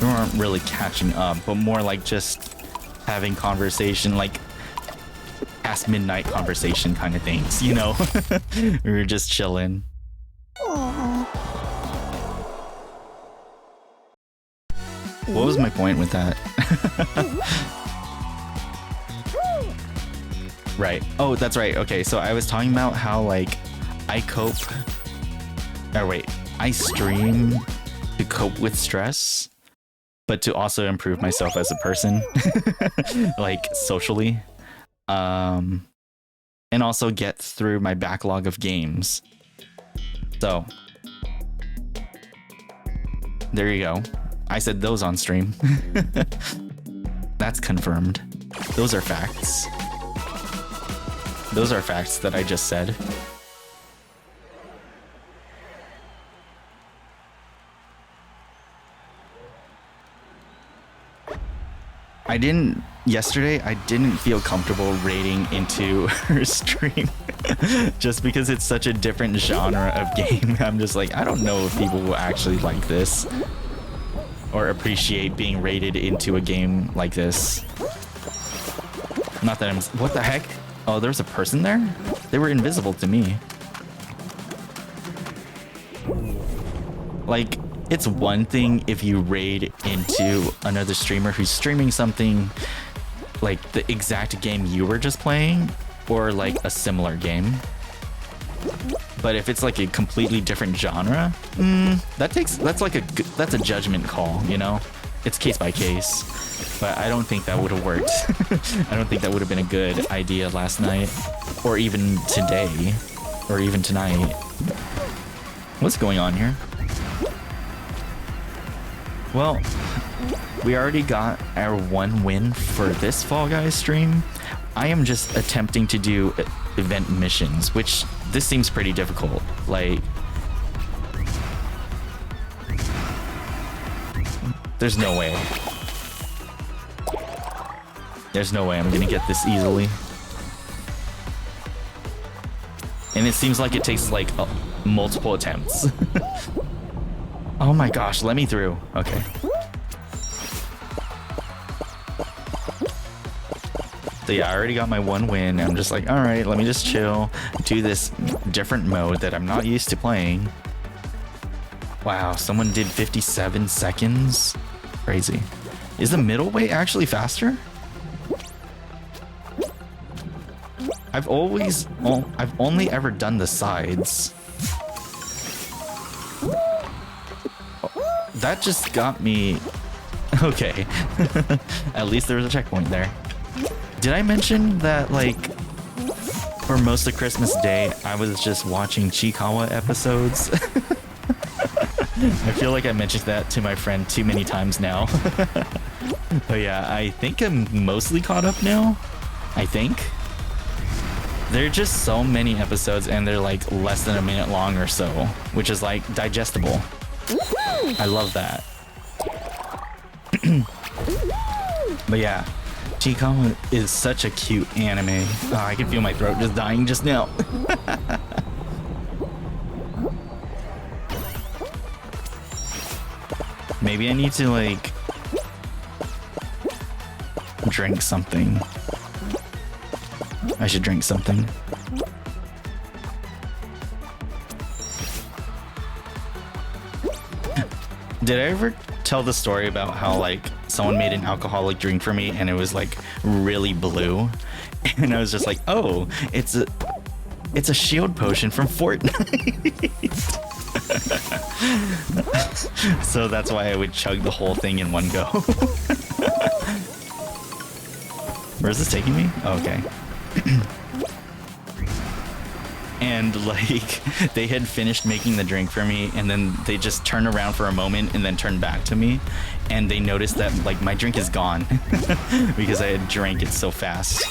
weren't really catching up, but more like just having conversation, like past midnight conversation kind of things, you know. We were just chilling. What was my point with that? Right. Oh, that's right. Okay, so I was talking about how like I stream to cope with stress, but to also improve myself as a person, like socially, and also get through my backlog of games. So there you go. I said those on stream. That's confirmed. Those are facts. Those are facts that I just said. Yesterday, I didn't feel comfortable raiding into her stream just because it's such a different genre of game. I'm just like, I don't know if people will actually like this or appreciate being raided into a game like this. Not that what the heck? Oh, there's a person there? They were invisible to me. Like, it's one thing if you raid into another streamer who's streaming something like the exact game you were just playing, or like a similar game. But if it's like a completely different genre, that's a judgment call, you know? It's case by case. But I don't think that would have worked. I don't think that would have been a good idea last night, or even today, or even tonight. What's going on here? Well, we already got our 1 win for this Fall Guys stream. I am just attempting to do event missions, which this seems pretty difficult. Like, there's no way. There's no way I'm gonna get this easily. And it seems like it takes like multiple attempts. Oh my gosh, let me through. Okay. So yeah, I already got my 1 win. I'm just like, all right, let me just chill, do this different mode that I'm not used to playing. Wow, someone did 57 seconds. Crazy. Is the middleweight actually faster? I've only ever done the sides. That just got me. Okay. At least there was a checkpoint there. Did I mention that, like, for most of Christmas Day, I was just watching Chikawa episodes? I feel like I mentioned that to my friend too many times now. But yeah, I think I'm mostly caught up now. I think. There are just so many episodes and they're like less than a minute long or so, which is like digestible. I love that. But yeah, Chikawa is such a cute anime. Oh, I can feel my throat just dying just now. Maybe I need to like drink something. I should drink something. Did I ever tell the story about how like someone made an alcoholic drink for me and it was like really blue? And I was just like, oh, it's a shield potion from Fortnite. So that's why I would chug the whole thing in one go. Where is this taking me? Oh, okay. And like they had finished making the drink for me and then they just turned around for a moment and then turned back to me and they noticed that like my drink is gone because I had drank it so fast.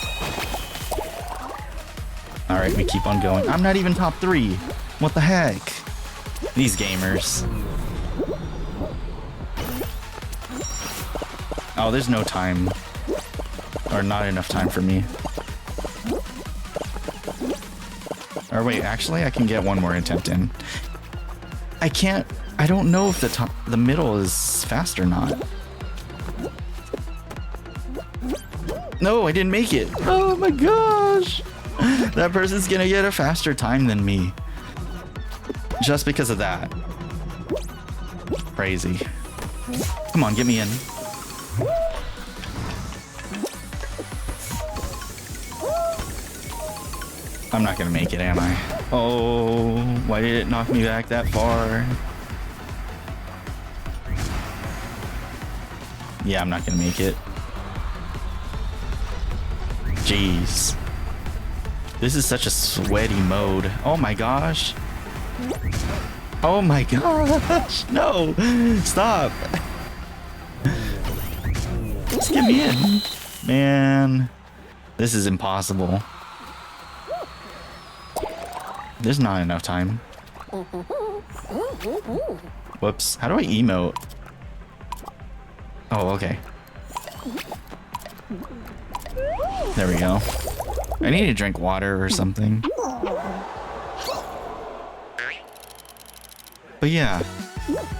All right, we keep on going. I'm not even top 3. What the heck? These gamers. Oh, there's no time. Or not enough time for me. Or wait, actually, I can get one more attempt in. I can't... I don't know if the middle is fast or not. No, I didn't make it. Oh my gosh. That person's gonna get a faster time than me. Just because of that. Crazy. Come on, get me in. I'm not gonna make it, am I? Oh, why did it knock me back that far? Yeah, I'm not gonna make it. Jeez. This is such a sweaty mode. Oh my gosh. Oh my gosh. No. Stop. Just get me in. Man. This is impossible. There's not enough time. Whoops. How do I emote? Oh, okay. There we go. I need to drink water or something. But yeah,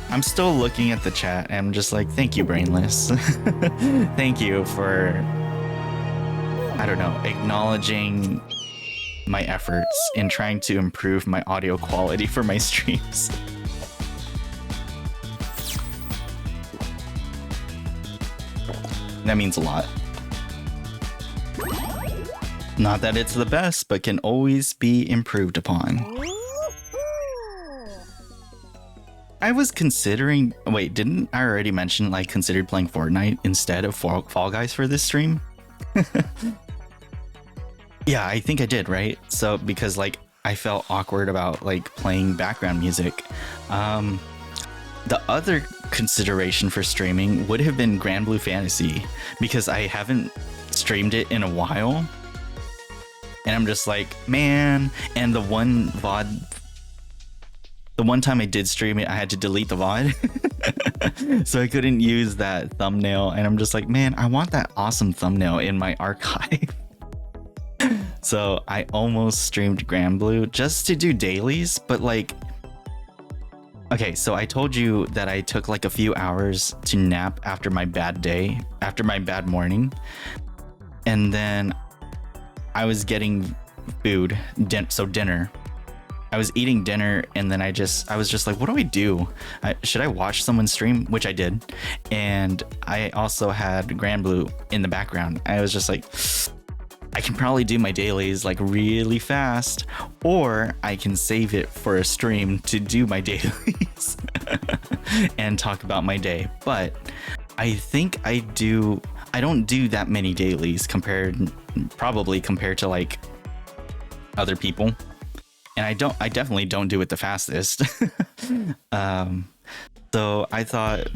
I'm still looking at the chat and I'm just like, thank you, Brainless. Thank you for, I don't know, acknowledging my efforts in trying to improve my audio quality for my streams. That means a lot. Not that it's the best, but can always be improved upon. I was considering... Wait, didn't I already mention I considered playing Fortnite instead of Fall Guys for this stream? Yeah, I think I did, right? So, because I felt awkward about playing background music. The other consideration for streaming would have been Grand Blue Fantasy, because I haven't streamed it in a while. And I'm just like, man, and the one time I did stream it, I had to delete the VOD. So I couldn't use that thumbnail. And I'm just like, man, I want that awesome thumbnail in my archive. So I almost streamed Grand Blue just to do dailies, but okay, so I told you that I took a few hours to nap after my bad day, after my bad morning. And then I was getting food, dinner. I was eating dinner and then I was just like, what do I do? Should I watch someone stream? Which I did. And I also had Grand Blue in the background. I was just like, I can probably do my dailies really fast, or I can save it for a stream to do my dailies and talk about my day. But I think I don't do that many dailies probably compared to other people. And I definitely don't do it the fastest. So I thought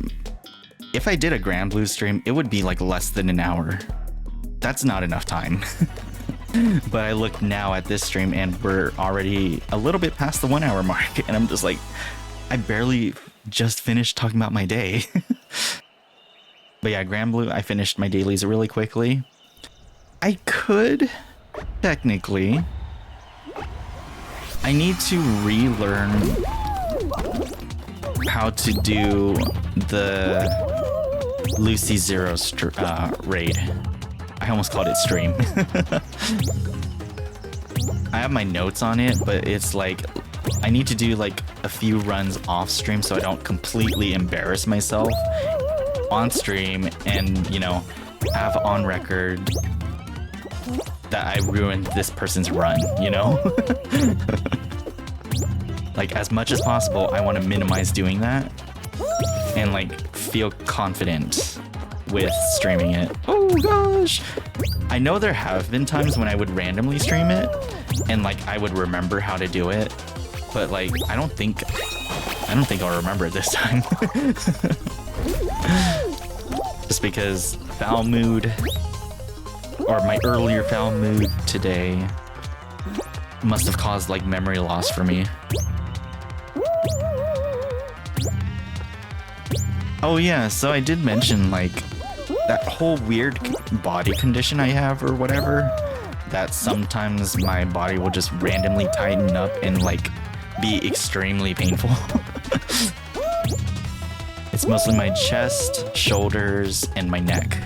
if I did a Grand Blue stream, it would be less than an hour. That's not enough time. But I look now at this stream and we're already a little bit past the 1 hour mark. And I'm just like, I barely just finished talking about my day. But yeah, Grand Blue, I finished my dailies really quickly. I could, technically. I need to relearn how to do the Lucy Zero raid. I almost called it stream. I have my notes on it, but it's I need to do a few runs off stream so I don't completely embarrass myself on stream and, have on record that I ruined this person's run, As much as possible, I want to minimize doing that and feel confident with streaming it. Oh gosh! I know there have been times when I would randomly stream it and I would remember how to do it, but I don't think I'll remember it this time. Just because foul mood, or my earlier foul mood today, must have caused like memory loss for me. Oh yeah, so I did mention like that whole weird body condition I have or whatever, that sometimes my body will just randomly tighten up and like be extremely painful. It's mostly my chest, shoulders, and my neck,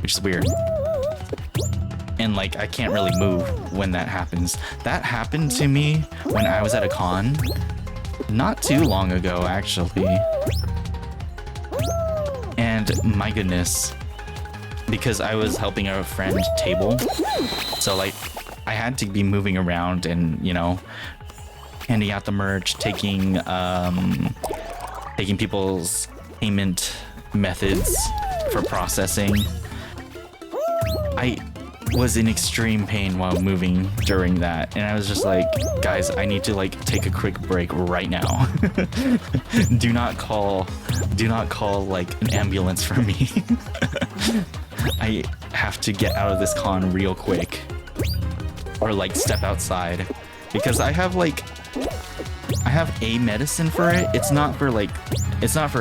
which is weird. And like I can't really move when that happens. That happened to me when I was at a con not too long ago actually. And my goodness, because I was helping a friend table, so like I had to be moving around and, you know, handing out the merch, taking people's payment methods for processing. I was in extreme pain while moving during that, and I was just like, guys, I need to like take a quick break right now. do not call like an ambulance for me. I have to get out of this con real quick, or like step outside, because I have a medicine for it. It's not for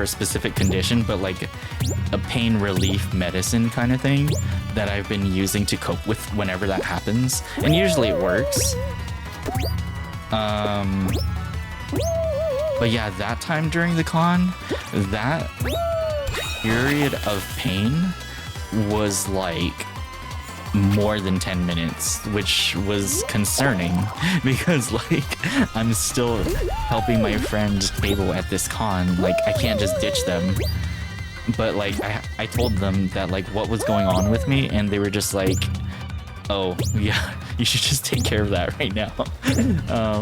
a specific condition, but like a pain relief medicine kind of thing that I've been using to cope with whenever that happens, and usually it works. But yeah, that time during the con, that period of pain was like more than 10 minutes, which was concerning because like I'm still helping my friend table at this con. Like I can't just ditch them. But like I told them that like what was going on with me, and they were just like, oh yeah, you should just take care of that right now.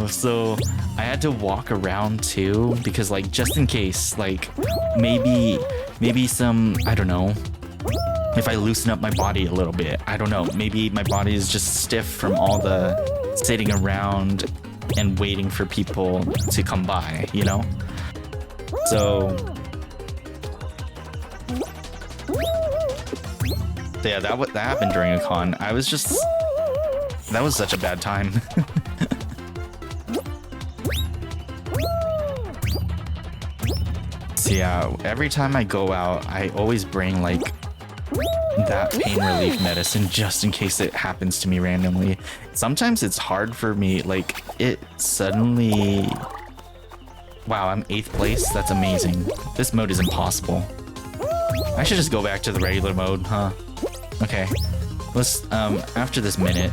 So I had to walk around too, because like just in case, like maybe some, I don't know, if I loosen up my body a little bit, I don't know, maybe my body is just stiff from all the sitting around and waiting for people to come by, you know? So yeah, that happened during a con. That was such a bad time. So yeah, every time I go out, I always bring like that pain relief medicine just in case it happens to me randomly. Sometimes it's hard for me, like it suddenly... Wow, I'm 8th place? That's amazing. This mode is impossible. I should just go back to the regular mode, huh? Okay, let's, after this minute.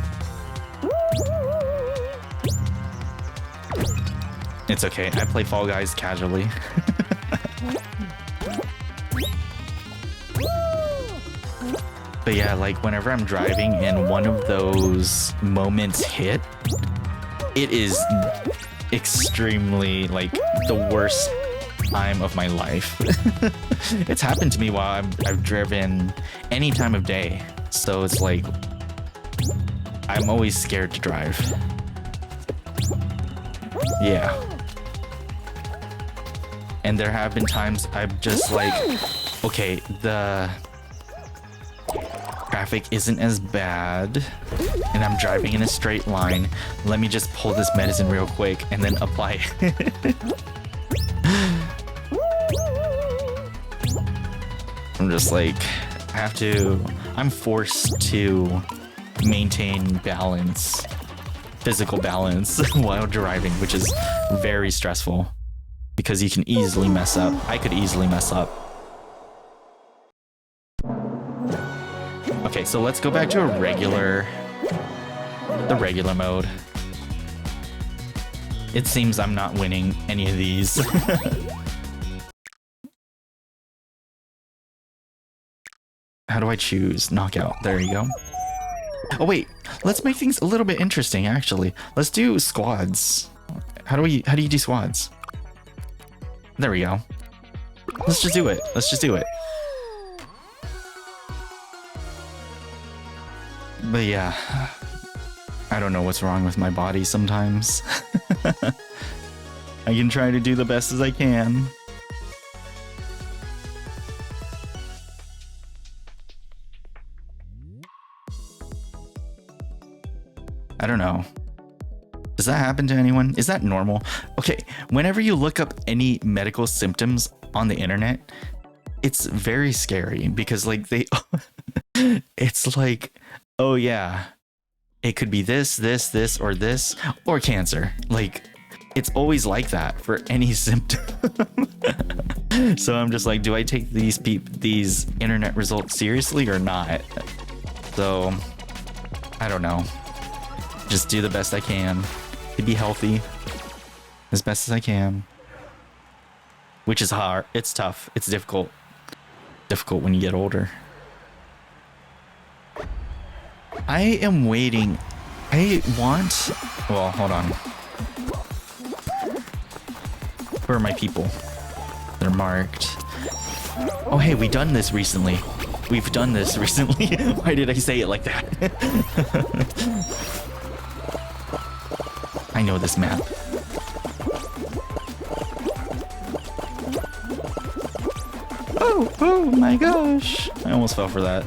It's okay, I play Fall Guys casually. But yeah, like whenever I'm driving and one of those moments hit, it is extremely like the worst time of my life. It's happened to me while I've driven any time of day, so it's like I'm always scared to drive. Yeah, and there have been times I'm just like, okay, the traffic isn't as bad and I'm driving in a straight line, let me just pull this medicine real quick and then apply it. I'm just like, I'm forced to maintain balance, physical balance while driving, which is very stressful because you can easily mess up. I could easily mess up. Okay, so let's go back to the regular mode. It seems I'm not winning any of these. How do I choose? Knockout. There you go. Oh wait, let's make things a little bit interesting actually. Let's do squads. How do you do squads? There we go. Let's just do it. Let's just do it. But yeah, I don't know what's wrong with my body sometimes. I can try to do the best as I can. I don't know. Does that happen to anyone? Is that normal? Okay, whenever you look up any medical symptoms on the internet, it's very scary because like it's like, oh yeah, it could be this, or cancer. Like, it's always like that for any symptom. So I'm just like, do I take these internet results seriously or not? So I don't know. Just do the best I can to be healthy as best as I can. Which is hard. It's tough. It's difficult. Difficult when you get older. I am waiting. Well, hold on. Where are my people? They're marked. Oh, hey, we've done this recently. We've done this recently. Why did I say it like that? I know this map. Oh my gosh. I almost fell for that.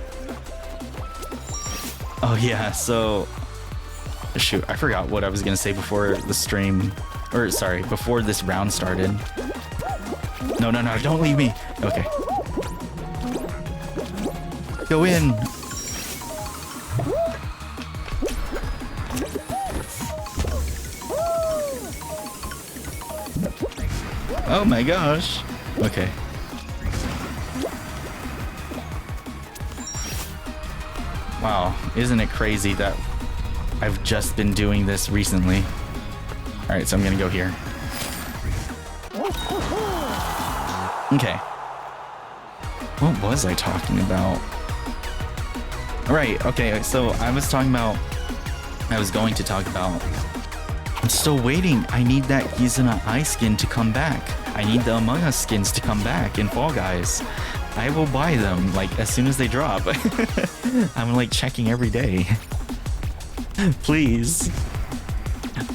Oh yeah, so shoot, I forgot what I was gonna say before the stream, or sorry, before this round started. No, don't leave me. Okay. Go in. Oh my gosh. Okay. Wow, isn't it crazy that I've just been doing this recently? Alright, so I'm gonna go here. Okay. What was I talking about? Right, okay, so I was going to talk about... I'm still waiting. I need that Kizuna Eye skin to come back. I need the Among Us skins to come back in Fall Guys. I will buy them, like, as soon as they drop. I'm, like, checking every day. Please.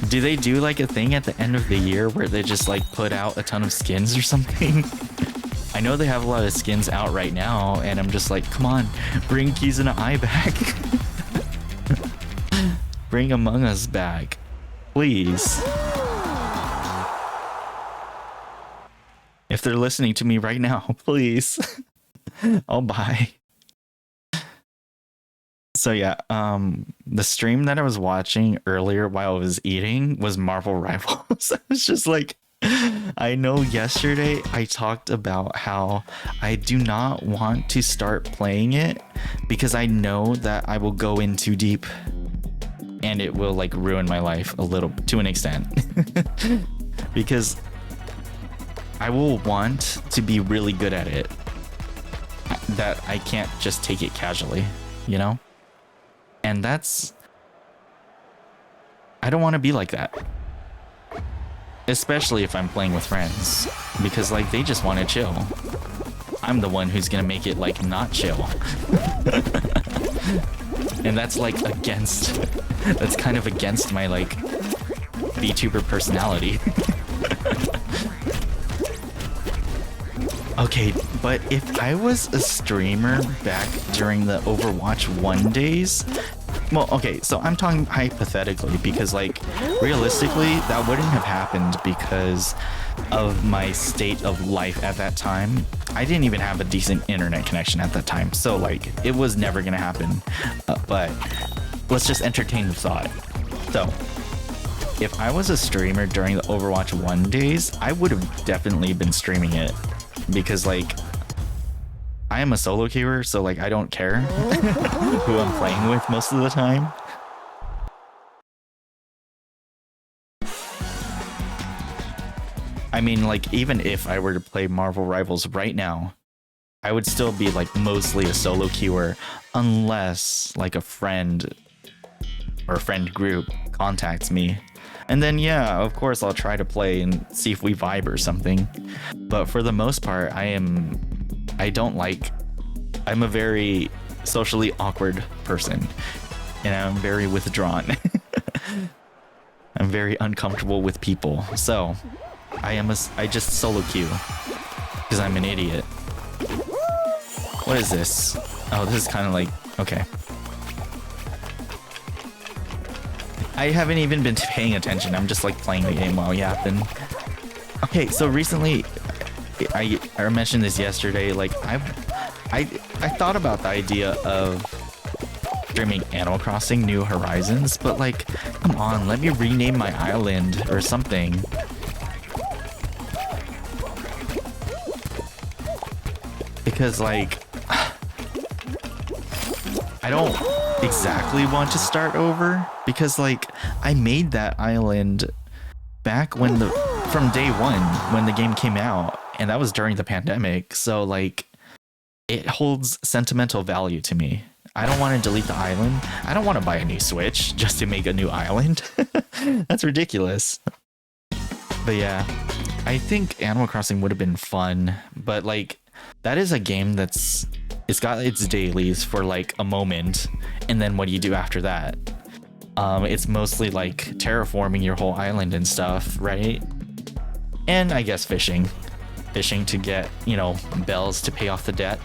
Do they do, like, a thing at the end of the year where they just, like, put out a ton of skins or something? I know they have a lot of skins out right now, and I'm just like, come on, bring Kizuna Eye back. Bring Among Us back. Please. If they're listening to me right now, please. I'll buy. So yeah, the stream that I was watching earlier while I was eating was Marvel Rivals. I was just like, I know yesterday I talked about how I do not want to start playing it because I know that I will go in too deep and it will like ruin my life a little to an extent. Because I will want to be really good at it, that I can't just take it casually, you know? And I don't want to be like that. Especially if I'm playing with friends, because like they just want to chill. I'm the one who's gonna make it like not chill. And that's like that's kind of against my like VTuber personality. Okay, but if I was a streamer back during the Overwatch 1 days, well, okay, so I'm talking hypothetically because, like, realistically, that wouldn't have happened because of my state of life at that time. I didn't even have a decent internet connection at that time, so, like, it was never gonna happen. But let's just entertain the thought. So, if I was a streamer during the Overwatch 1 days, I would have definitely been streaming it because, like, I am a solo queuer, so like I don't care who I'm playing with most of the time. I mean, like, even if I were to play Marvel Rivals right now, I would still be like mostly a solo queuer unless like a friend or a friend group contacts me. And then yeah, of course I'll try to play and see if we vibe or something. But for the most part, I'm a very socially awkward person, and I'm very withdrawn. I'm very uncomfortable with people, so I just solo queue because I'm an idiot. What is this? Oh, this is kind of like, okay. I haven't even been paying attention. I'm just like playing the game while yapping. Okay, so recently, I mentioned this yesterday. Like I thought about the idea of streaming Animal Crossing New Horizons, but like, come on, let me rename my island or something. Because like, I don't exactly want to start over, because like I made that island back when from day one when the game came out, and that was during the pandemic, so like it holds sentimental value to me. I don't want to delete the island. I don't want to buy a new Switch just to make a new island. That's ridiculous. But yeah, I think Animal Crossing would have been fun, but like that is a game it's got its dailies for like a moment, and then what do you do after that? It's mostly like terraforming your whole island and stuff, right? And I guess fishing to get, you know, bells to pay off the debt.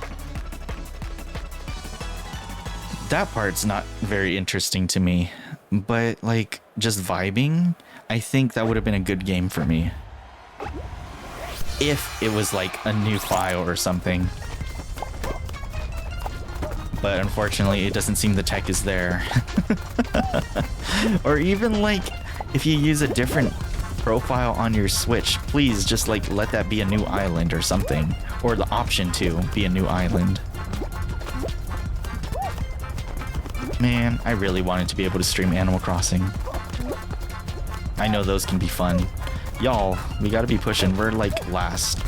That part's not very interesting to me, but like just vibing, I think that would have been a good game for me if it was like a new file or something. But unfortunately, it doesn't seem the tech is there. Or even like if you use a different profile on your Switch, please just like let that be a new island or something, or the option to be a new island. Man, I really wanted to be able to stream Animal Crossing. I know those can be fun. Y'all, we gotta be pushing. We're like last.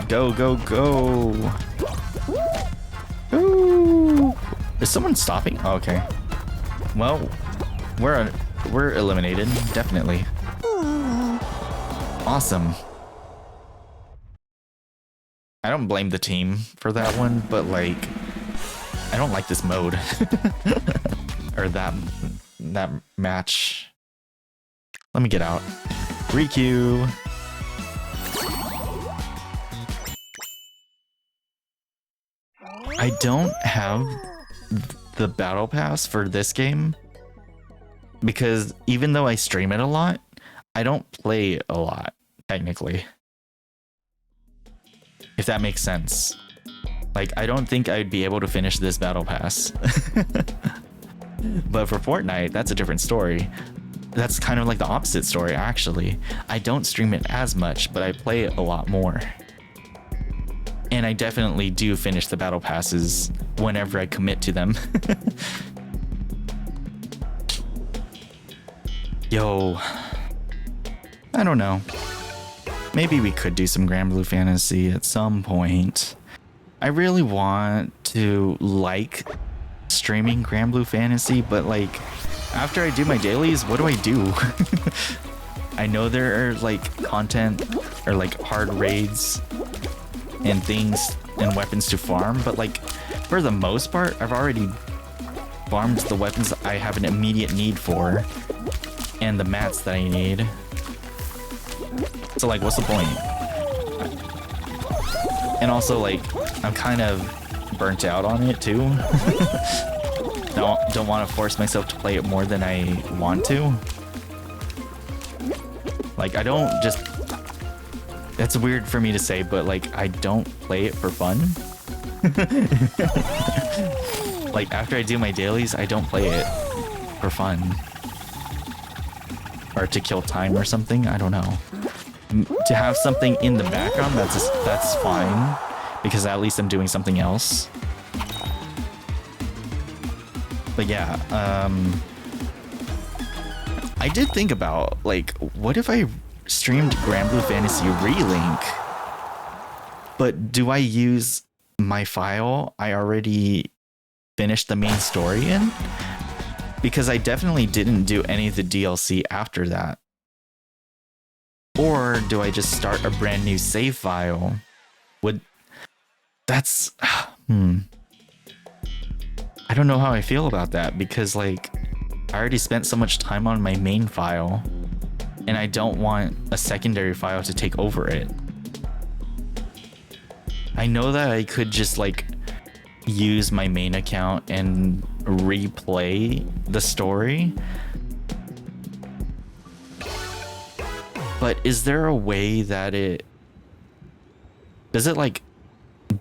Go, go, go. Ooh. Is someone stopping? Oh, okay. Well, we're eliminated, definitely. Awesome. I don't blame the team for that one, but like, I don't like this mode. Or that match. Let me get out. Requeue. I don't have the battle pass for this game because even though I stream it a lot, I don't play a lot, technically. If that makes sense. Like, I don't think I'd be able to finish this battle pass. But for Fortnite, that's a different story. That's kind of like the opposite story, actually. I don't stream it as much, but I play it a lot more. And I definitely do finish the battle passes whenever I commit to them. Yo, I don't know. Maybe we could do some Grand Blue Fantasy at some point. I really want to like streaming Grand Blue Fantasy, but like after I do my dailies, what do I do? I know there are like content or like hard raids and things and weapons to farm, but like for the most part, I've already farmed the weapons I have an immediate need for and the mats that I need. So like, what's the point? And also like, I'm kind of burnt out on it too. Don't want to force myself to play it more than I want to. Like, I don't just... That's weird for me to say, but like, I don't play it for fun. Like, after I do my dailies, I don't play it for fun. Or to kill time or something, I don't know. To have something in the background, that's fine, because at least I'm doing something else. But yeah, I did think about, like, what if I streamed Grand Blue Fantasy Relink, but do I use my file I already finished the main story in? Because I definitely didn't do any of the DLC after that. Or do I just start a brand new save file? That's... I don't know how I feel about that, because like, I already spent so much time on my main file, and I don't want a secondary file to take over it. I know that I could just like use my main account and replay the story. But is there a way that does it like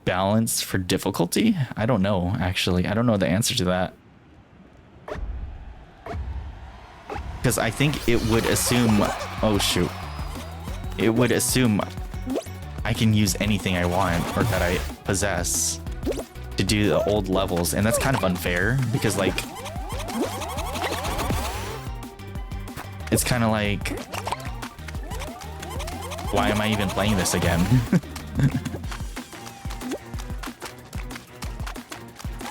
balance for difficulty? I don't know, actually. I don't know the answer to that. Because I think it would assume, oh shoot. It would assume I can use anything I want or that I possess to do the old levels, and that's kind of unfair because like it's kind of like, why am I even playing this again?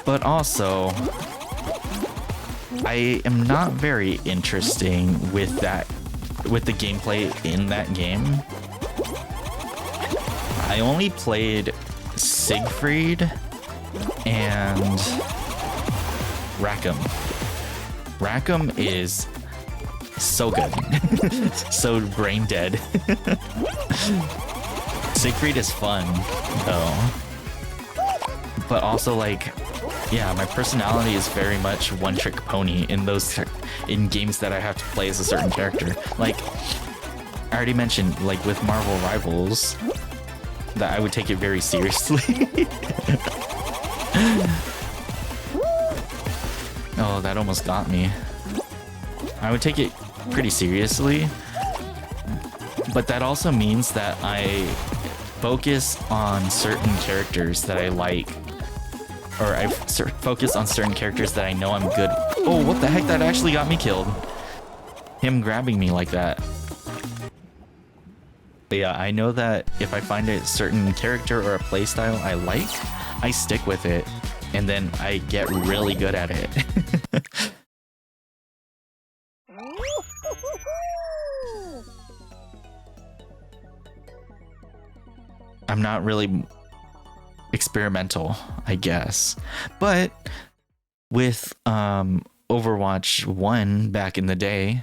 But also, I am not very interesting with the gameplay in that game. I only played Siegfried and Rackham. Rackham is so good. So brain dead. Siegfried is fun though. But also like, yeah, my personality is very much one-trick pony in games that I have to play as a certain character. Like I already mentioned, like with Marvel Rivals, that I would take it very seriously. Oh, that almost got me. I would take it pretty seriously, but that also means that I focus on certain characters that I like, or I focus on certain characters that I know I'm good. Oh, what the heck? That actually got me killed. Him grabbing me like that. But yeah, I know that if I find a certain character or a playstyle I like, I stick with it, and then I get really good at it. I'm not really experimental, I guess. But with Overwatch 1 back in the day,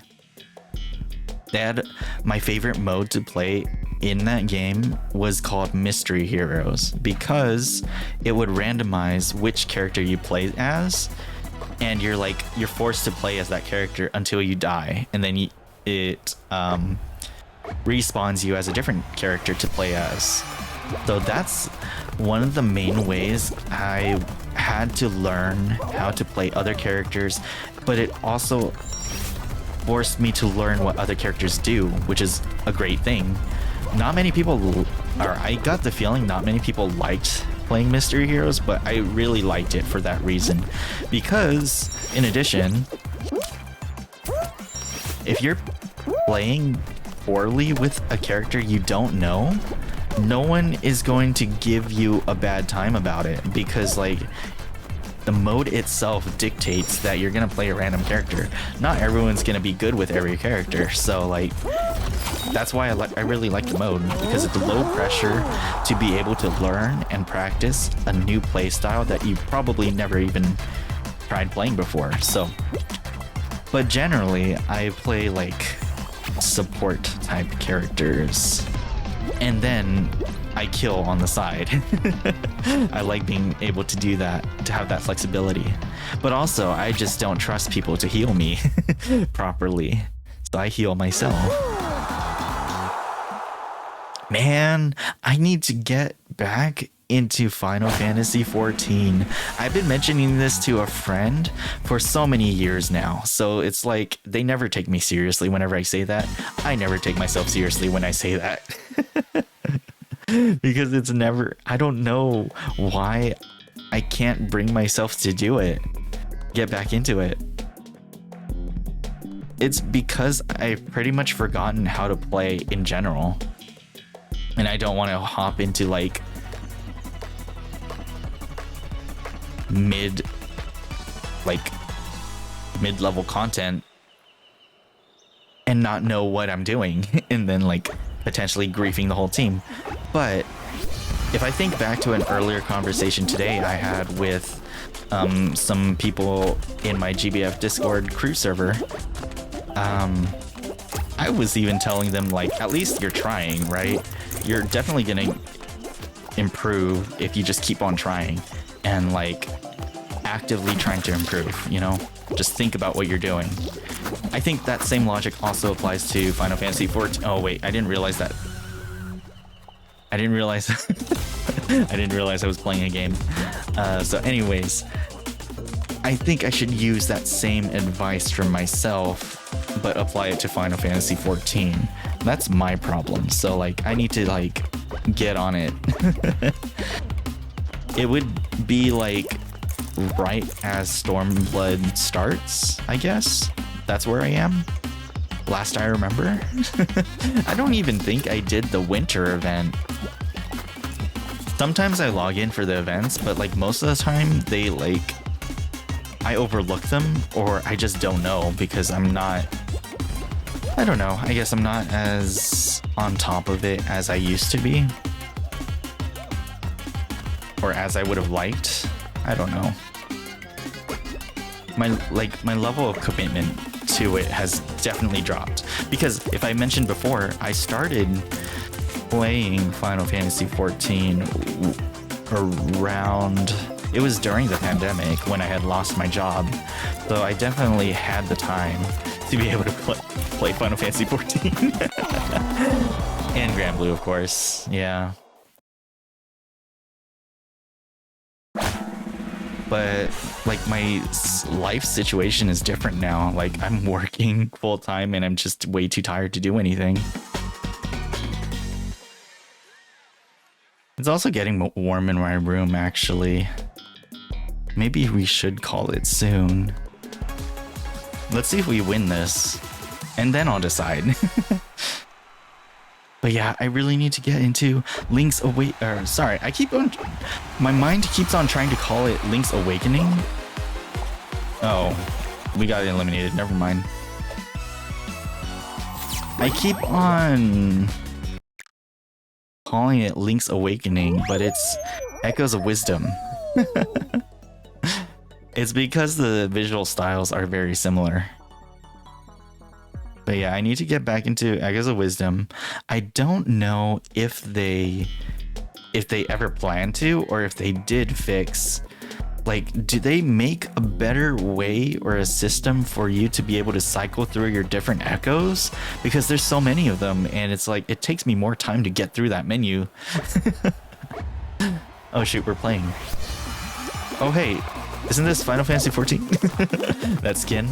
they had my favorite mode to play in that game was called Mystery Heroes, because it would randomize which character you play as, and you're forced to play as that character until you die, and then it respawns you as a different character to play as. So that's one of the main ways I had to learn how to play other characters, but it also forced me to learn what other characters do, which is a great thing. Not many people, or I got the feeling not many people liked playing Mystery Heroes, but I really liked it for that reason. Because, in addition, if you're playing poorly with a character you don't know, no one is going to give you a bad time about it, because like the mode itself dictates that you're gonna play a random character. Not everyone's gonna be good with every character, so like that's why I really like the mode, because it's low pressure to be able to learn and practice a new playstyle that you probably never even tried playing before. So, but generally I play like support type characters, and then I kill on the side. I like being able to do that, to have that flexibility. But also, I just don't trust people to heal me properly, so I heal myself. Man, I need to get back into Final Fantasy XIV. I've been mentioning this to a friend for so many years now, so it's like they never take me seriously whenever I say that. I never take myself seriously when I say that. Because it's never, I don't know why I can't bring myself to do it, get back into it. It's because I've pretty much forgotten how to play in general, and I don't want to hop into like mid-level content and not know what I'm doing, and then like potentially griefing the whole team. But if I think back to an earlier conversation today I had with some people in my GBF Discord crew server, I was even telling them, like, at least you're trying, right? You're definitely gonna improve if you just keep on trying. and like actively trying to improve, you know? Just think about what you're doing. I think that same logic also applies to Final Fantasy XIV. Oh wait, I didn't realize that. I didn't realize I didn't realize I was playing a game. So anyways, I think I should use that same advice from myself, but apply it to Final Fantasy XIV. That's my problem. So like, I need to like get on it. It would be like right as Stormblood starts, I guess. That's where I am. Last I remember. I don't even think I did the winter event. Sometimes I log in for the events, but like most of the time they like, I overlook them or I just don't know because I'm not, I don't know. I guess I'm not as on top of it as I used to be. Or as I would have liked. I don't know. My level of commitment to it has definitely dropped. Because if I mentioned before, I started playing Final Fantasy XIV around, it was during the pandemic when I had lost my job. So I definitely had the time to be able to play Final Fantasy XIV. And Grand Blue, of course. Yeah. But like my life situation is different now. Like I'm working full time and I'm just way too tired to do anything. It's also getting warm in my room, actually. Maybe we should call it soon. Let's see if we win this, and then I'll decide. But yeah, I really need to get into Link's Awakening. Sorry, I keep on. My mind keeps on trying to call it Link's Awakening. Oh, we got eliminated. Never mind. I keep on calling it Link's Awakening, but it's Echoes of Wisdom. It's because the visual styles are very similar. But yeah, I need to get back into Echoes of Wisdom. I don't know if they ever plan to, or if they did fix, like, do they make a better way or a system for you to be able to cycle through your different echoes? Because there's so many of them, and it's like, it takes me more time to get through that menu. Oh shoot, we're playing. Oh hey, isn't this Final Fantasy XIV? That skin?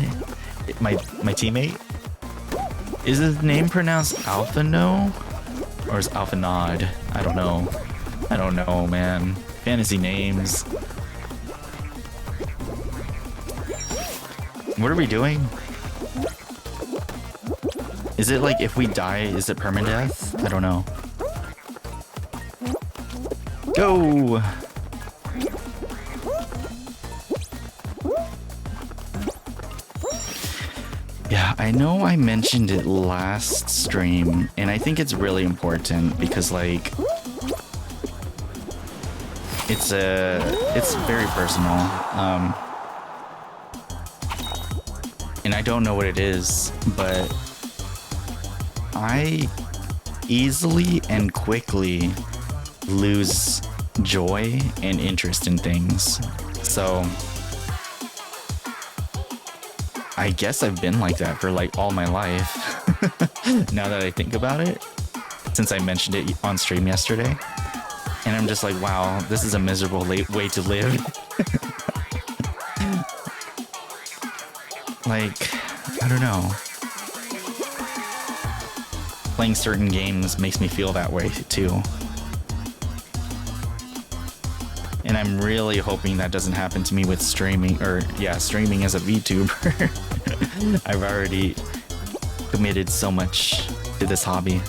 My teammate? Is his name pronounced Alphano? Or is Alphanod? I don't know. I don't know, man. Fantasy names. What are we doing? Is it like if we die, is it permadeath? I don't know. Go! Yeah, I know I mentioned it last stream, and I think it's really important because, like, it's very personal. And I don't know what it is, but I easily and quickly lose joy and interest in things. So I guess I've been like that for like all my life. Now that I think about it, since I mentioned it on stream yesterday, and I'm just like, wow, this is a miserable way to live. Like, I don't know. Playing certain games makes me feel that way too. And I'm really hoping that doesn't happen to me with streaming, or yeah, streaming as a VTuber. I've already committed so much to this hobby.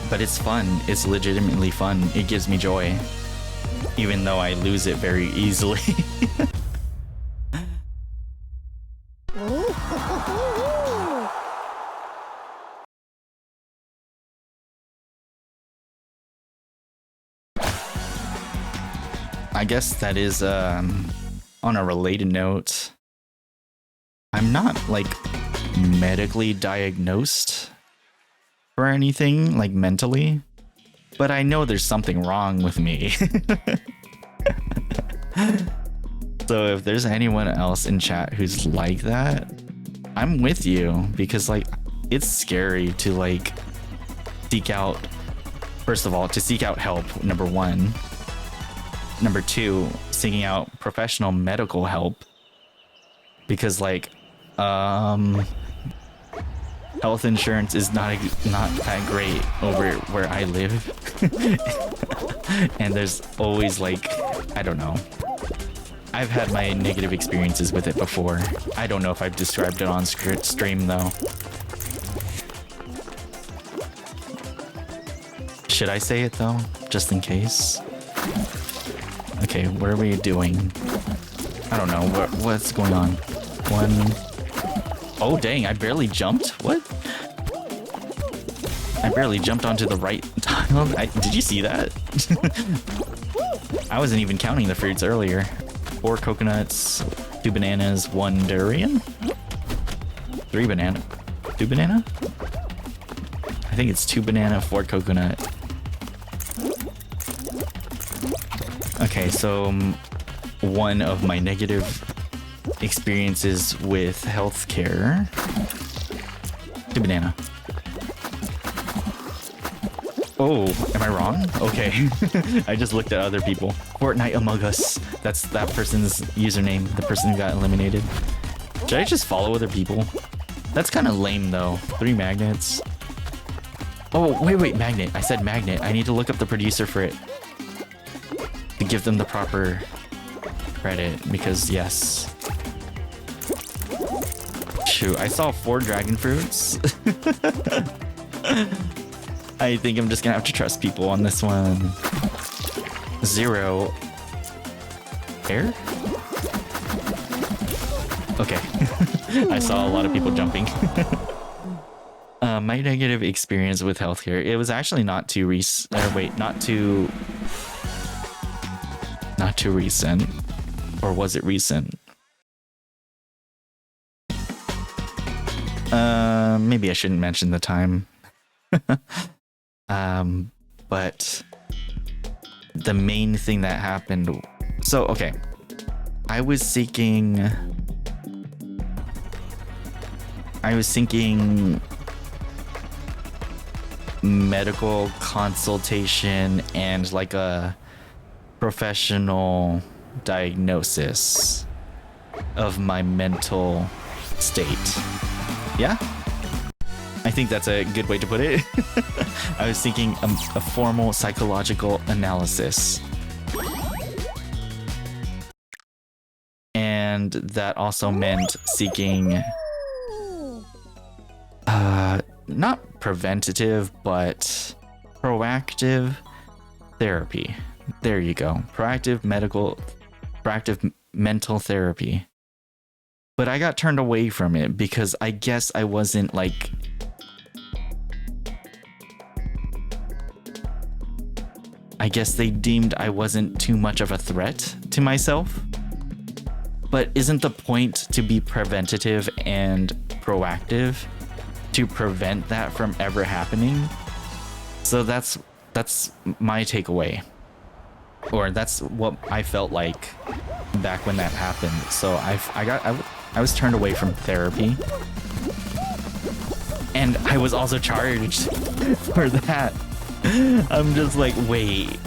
But it's fun. It's legitimately fun. It gives me joy. Even though I lose it very easily. I guess that is, on a related note, I'm not, like, medically diagnosed for anything, like, mentally. but I know there's something wrong with me. So if there's anyone else in chat who's like that, I'm with you, because like it's scary to like seek out, first of all, to seek out help, number one. Number two, seeking out professional medical help, because like health insurance is not that great over where I live. And there's always like, I don't know, I've had my negative experiences with it before. I don't know if I've described it on stream though. Should I say it though, just in case? Okay, what are we doing? I don't know, what's going on? One. Oh dang, I barely jumped? What? I barely jumped onto the right tile. Did you see that? I wasn't even counting the fruits earlier. 4 coconuts, 2 bananas, 1 durian, 3 banana, 2 banana? I think it's 2 banana, 4 coconut. Okay, so one of my negative experiences with healthcare. 2 banana. Oh, am I wrong? Okay. I just looked at other people. Fortnite Among Us. That's that person's username, the person who got eliminated. Should I just follow other people? That's kind of lame though. 3 magnets. Oh, wait, magnet. I said magnet. I need to look up the producer for it to give them the proper credit, because yes. Shoot, I saw 4 dragon fruits. I think I'm just gonna have to trust people on this one. 0 air? Okay. I saw a lot of people jumping. My negative experience with healthcare, it was actually not too recent. Not too recent. Or was it recent? Maybe I shouldn't mention the time. But the main thing that happened, so okay, I was seeking medical consultation and like a professional diagnosis of my mental state. Yeah, I think that's a good way to put it. I was thinking a formal psychological analysis. And that also meant seeking not preventative, but proactive therapy. There you go. Proactive mental therapy. But I got turned away from it because I guess I wasn't like... I guess they deemed I wasn't too much of a threat to myself. But isn't the point to be preventative and proactive to prevent that from ever happening? So that's my takeaway. Or that's what I felt like back when that happened. So I was turned away from therapy. And I was also charged for that. I'm just like, wait.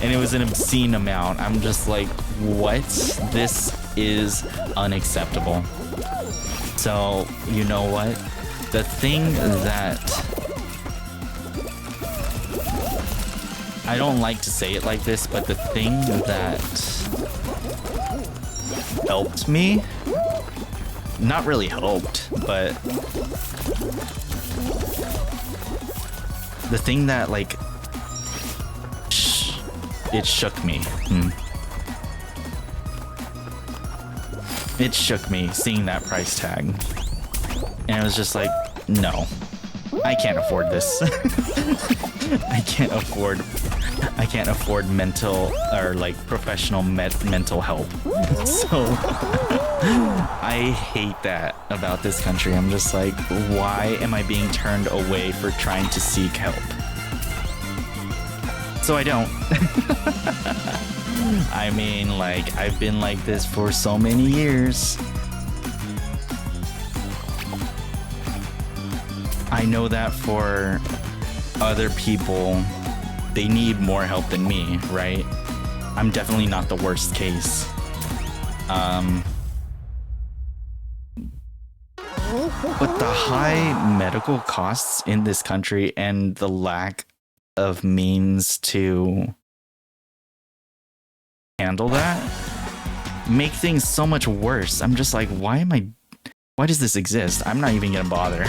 And it was an obscene amount. I'm just like, what? This is unacceptable. So, you know what? The thing that... I don't like to say it like this, but the thing that helped me, not really helped, but the thing that like it shook me. It shook me seeing that price tag, and it was just like, no, I can't afford this. I can't afford mental or like professional mental help. So I hate that about this country. I'm just like, why am I being turned away for trying to seek help? So I don't. I mean, like, I've been like this for so many years. I know that for other people, they need more help than me, right? I'm definitely not the worst case. But the high medical costs in this country and the lack of means to handle that make things so much worse. I'm just like, why does this exist? I'm not even gonna bother.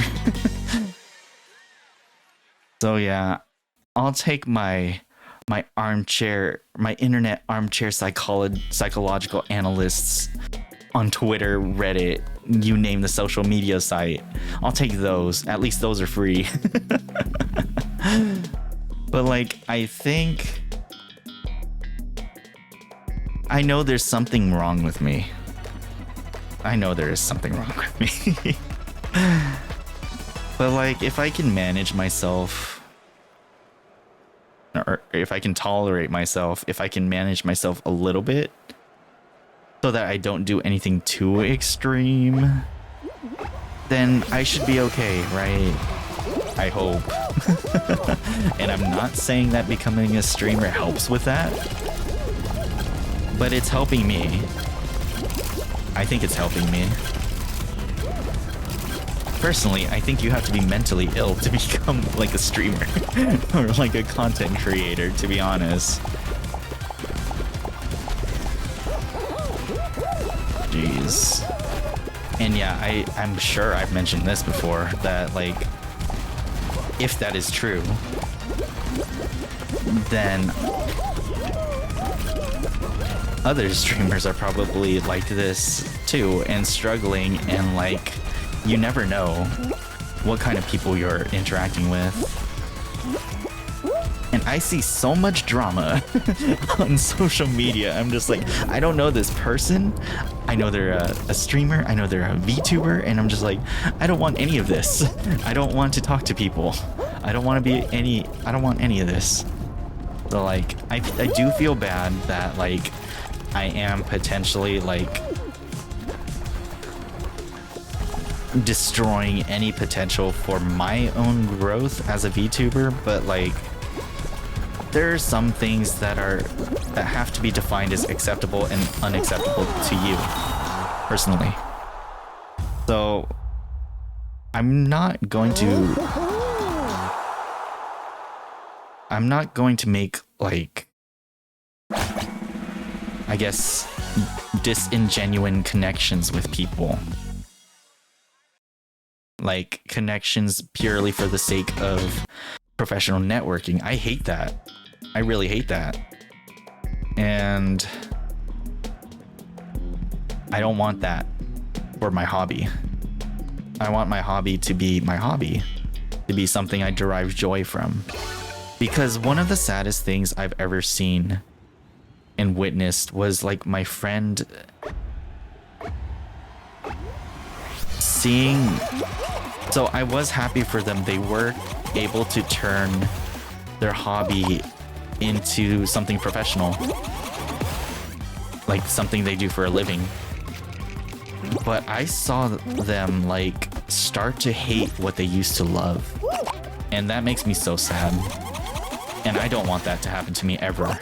So yeah, I'll take my internet armchair psychological analysts on Twitter, Reddit, you name the social media site. I'll take those. At least those are free. But like, I know there's something wrong with me. I know there is something wrong with me. But like, if I can manage myself, or if I can tolerate myself, if I can manage myself a little bit, so that I don't do anything too extreme, then I should be okay, right? I hope. And I'm not saying that becoming a streamer helps with that, but it's helping me. I think it's helping me. Personally, I think you have to be mentally ill to become like a streamer or like a content creator, to be honest. Jeez. And yeah, I'm sure I've mentioned this before, that like, if that is true, then other streamers are probably like this too and struggling, and like, you never know what kind of people you're interacting with. And I see so much drama on social media. I'm just like, I don't know this person. I know they're a streamer. I know they're a VTuber. And I'm just like, I don't want any of this. I don't want to talk to people. I don't want any of this. So like, I do feel bad that like, I am potentially like destroying any potential for my own growth as a VTuber, but like, there are some things that have to be defined as acceptable and unacceptable to you personally. So I'm not going to make like, I guess, disingenuine connections with people. Like connections purely for the sake of professional networking. I hate that. I really hate that. And I don't want that for my hobby. I want my hobby to be my hobby, to be something I derive joy from. Because one of the saddest things I've ever seen and witnessed was like my friend seeing. So I was happy for them. They were able to turn their hobby into something professional, like something they do for a living. But I saw them like start to hate what they used to love, and that makes me so sad. And I don't want that to happen to me ever.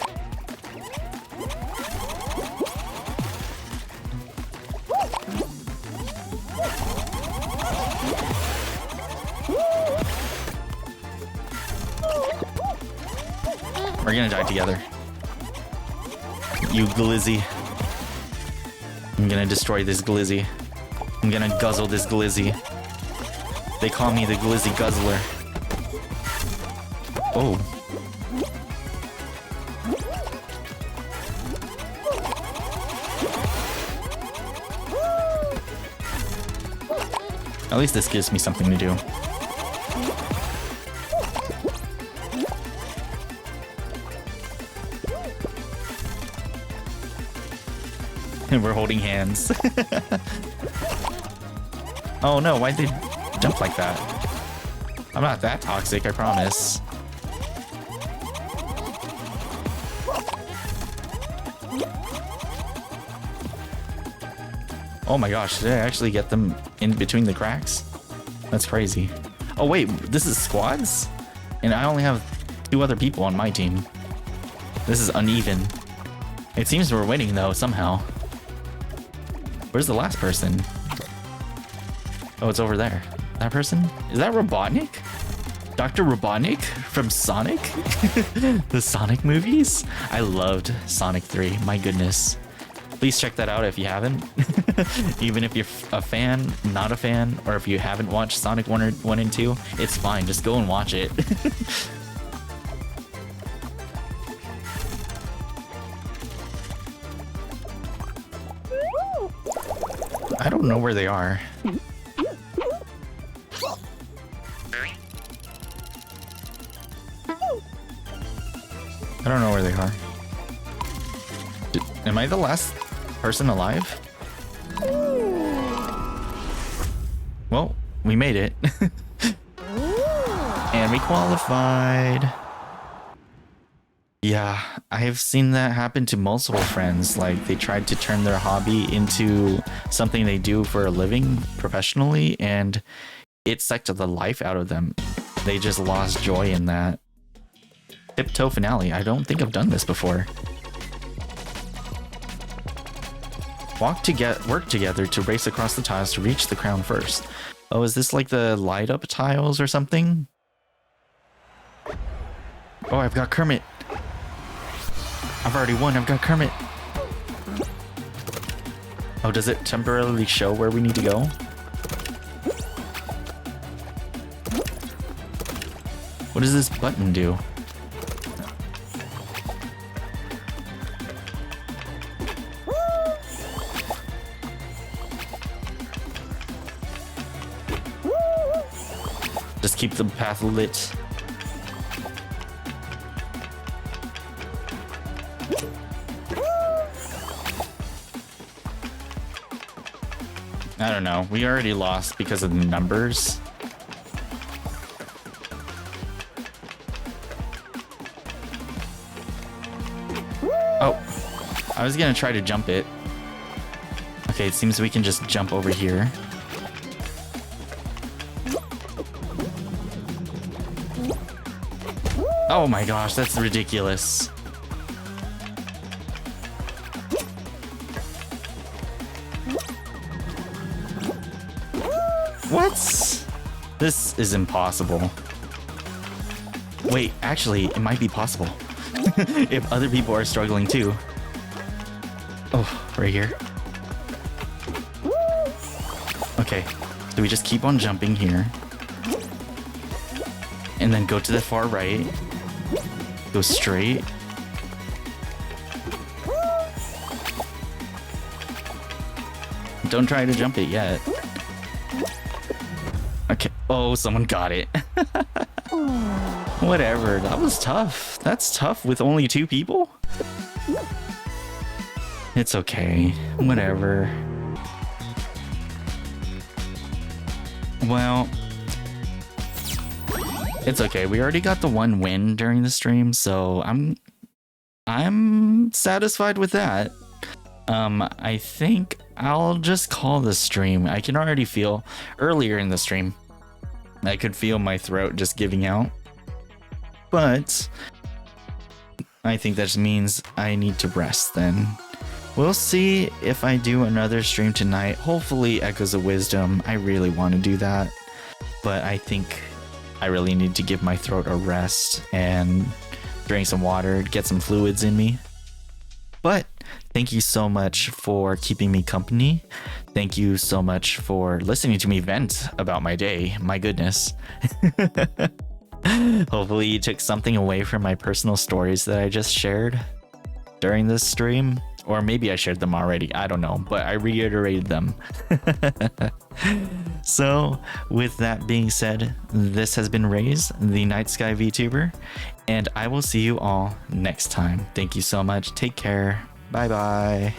We're gonna die together. You glizzy. I'm gonna destroy this glizzy. I'm gonna guzzle this glizzy. They call me the glizzy guzzler. Oh. At least this gives me something to do. And we're holding hands. Oh no, why'd they jump like that? I'm not that toxic, I promise. Oh my gosh, did I actually get them in between the cracks? That's crazy. Oh wait, this is squads? And I only have 2 other people on my team. This is uneven. It seems we're winning though, somehow. Where's the last person? Oh, it's over there. That person? Is that Robotnik? Dr. Robotnik from Sonic? The Sonic movies? I loved Sonic 3, my goodness. Please check that out if you haven't. Even if you're a fan, not a fan, or if you haven't watched Sonic 1 and 2, it's fine, just go and watch it. I don't know where they are. I don't know where they are. Am I the last person alive? Well, we made it. And we qualified. Yeah, I've seen that happen to multiple friends. Like, they tried to turn their hobby into something they do for a living professionally, and it sucked the life out of them. They just lost joy in that. Tiptoe finale. I don't think I've done this before. Work together to race across the tiles to reach the crown first. Oh, is this like the light up tiles or something? Oh, I've got Kermit. I've already won. I've got Kermit. Oh, does it temporarily show where we need to go? What does this button do? Just keep the path lit. I don't know. We already lost because of the numbers. Oh, I was gonna try to jump it. Okay, it seems we can just jump over here. Oh my gosh, that's ridiculous. What? This is impossible. Wait, actually, it might be possible. If other people are struggling too. Oh, right here. Okay, so we just keep on jumping here. And then go to the far right. Go straight. Don't try to jump it yet. Okay. Oh, someone got it. Whatever. That was tough. That's tough with only 2 people. It's okay. Whatever. Well, it's okay. We already got the 1 win during the stream, so I'm satisfied with that. I think I'll just call the stream. I can already feel earlier in the stream, I could feel my throat just giving out. But I think that just means I need to rest then. We'll see if I do another stream tonight. Hopefully Echoes of Wisdom. I really want to do that. But I think I really need to give my throat a rest and drink some water, get some fluids in me. But thank you so much for keeping me company. Thank you so much for listening to me vent about my day. My goodness. Hopefully you took something away from my personal stories that I just shared during this stream. Or maybe I shared them already. I don't know. But I reiterated them. So with that being said, this has been Reis, the Night Sky VTuber. And I will see you all next time. Thank you so much. Take care. Bye bye.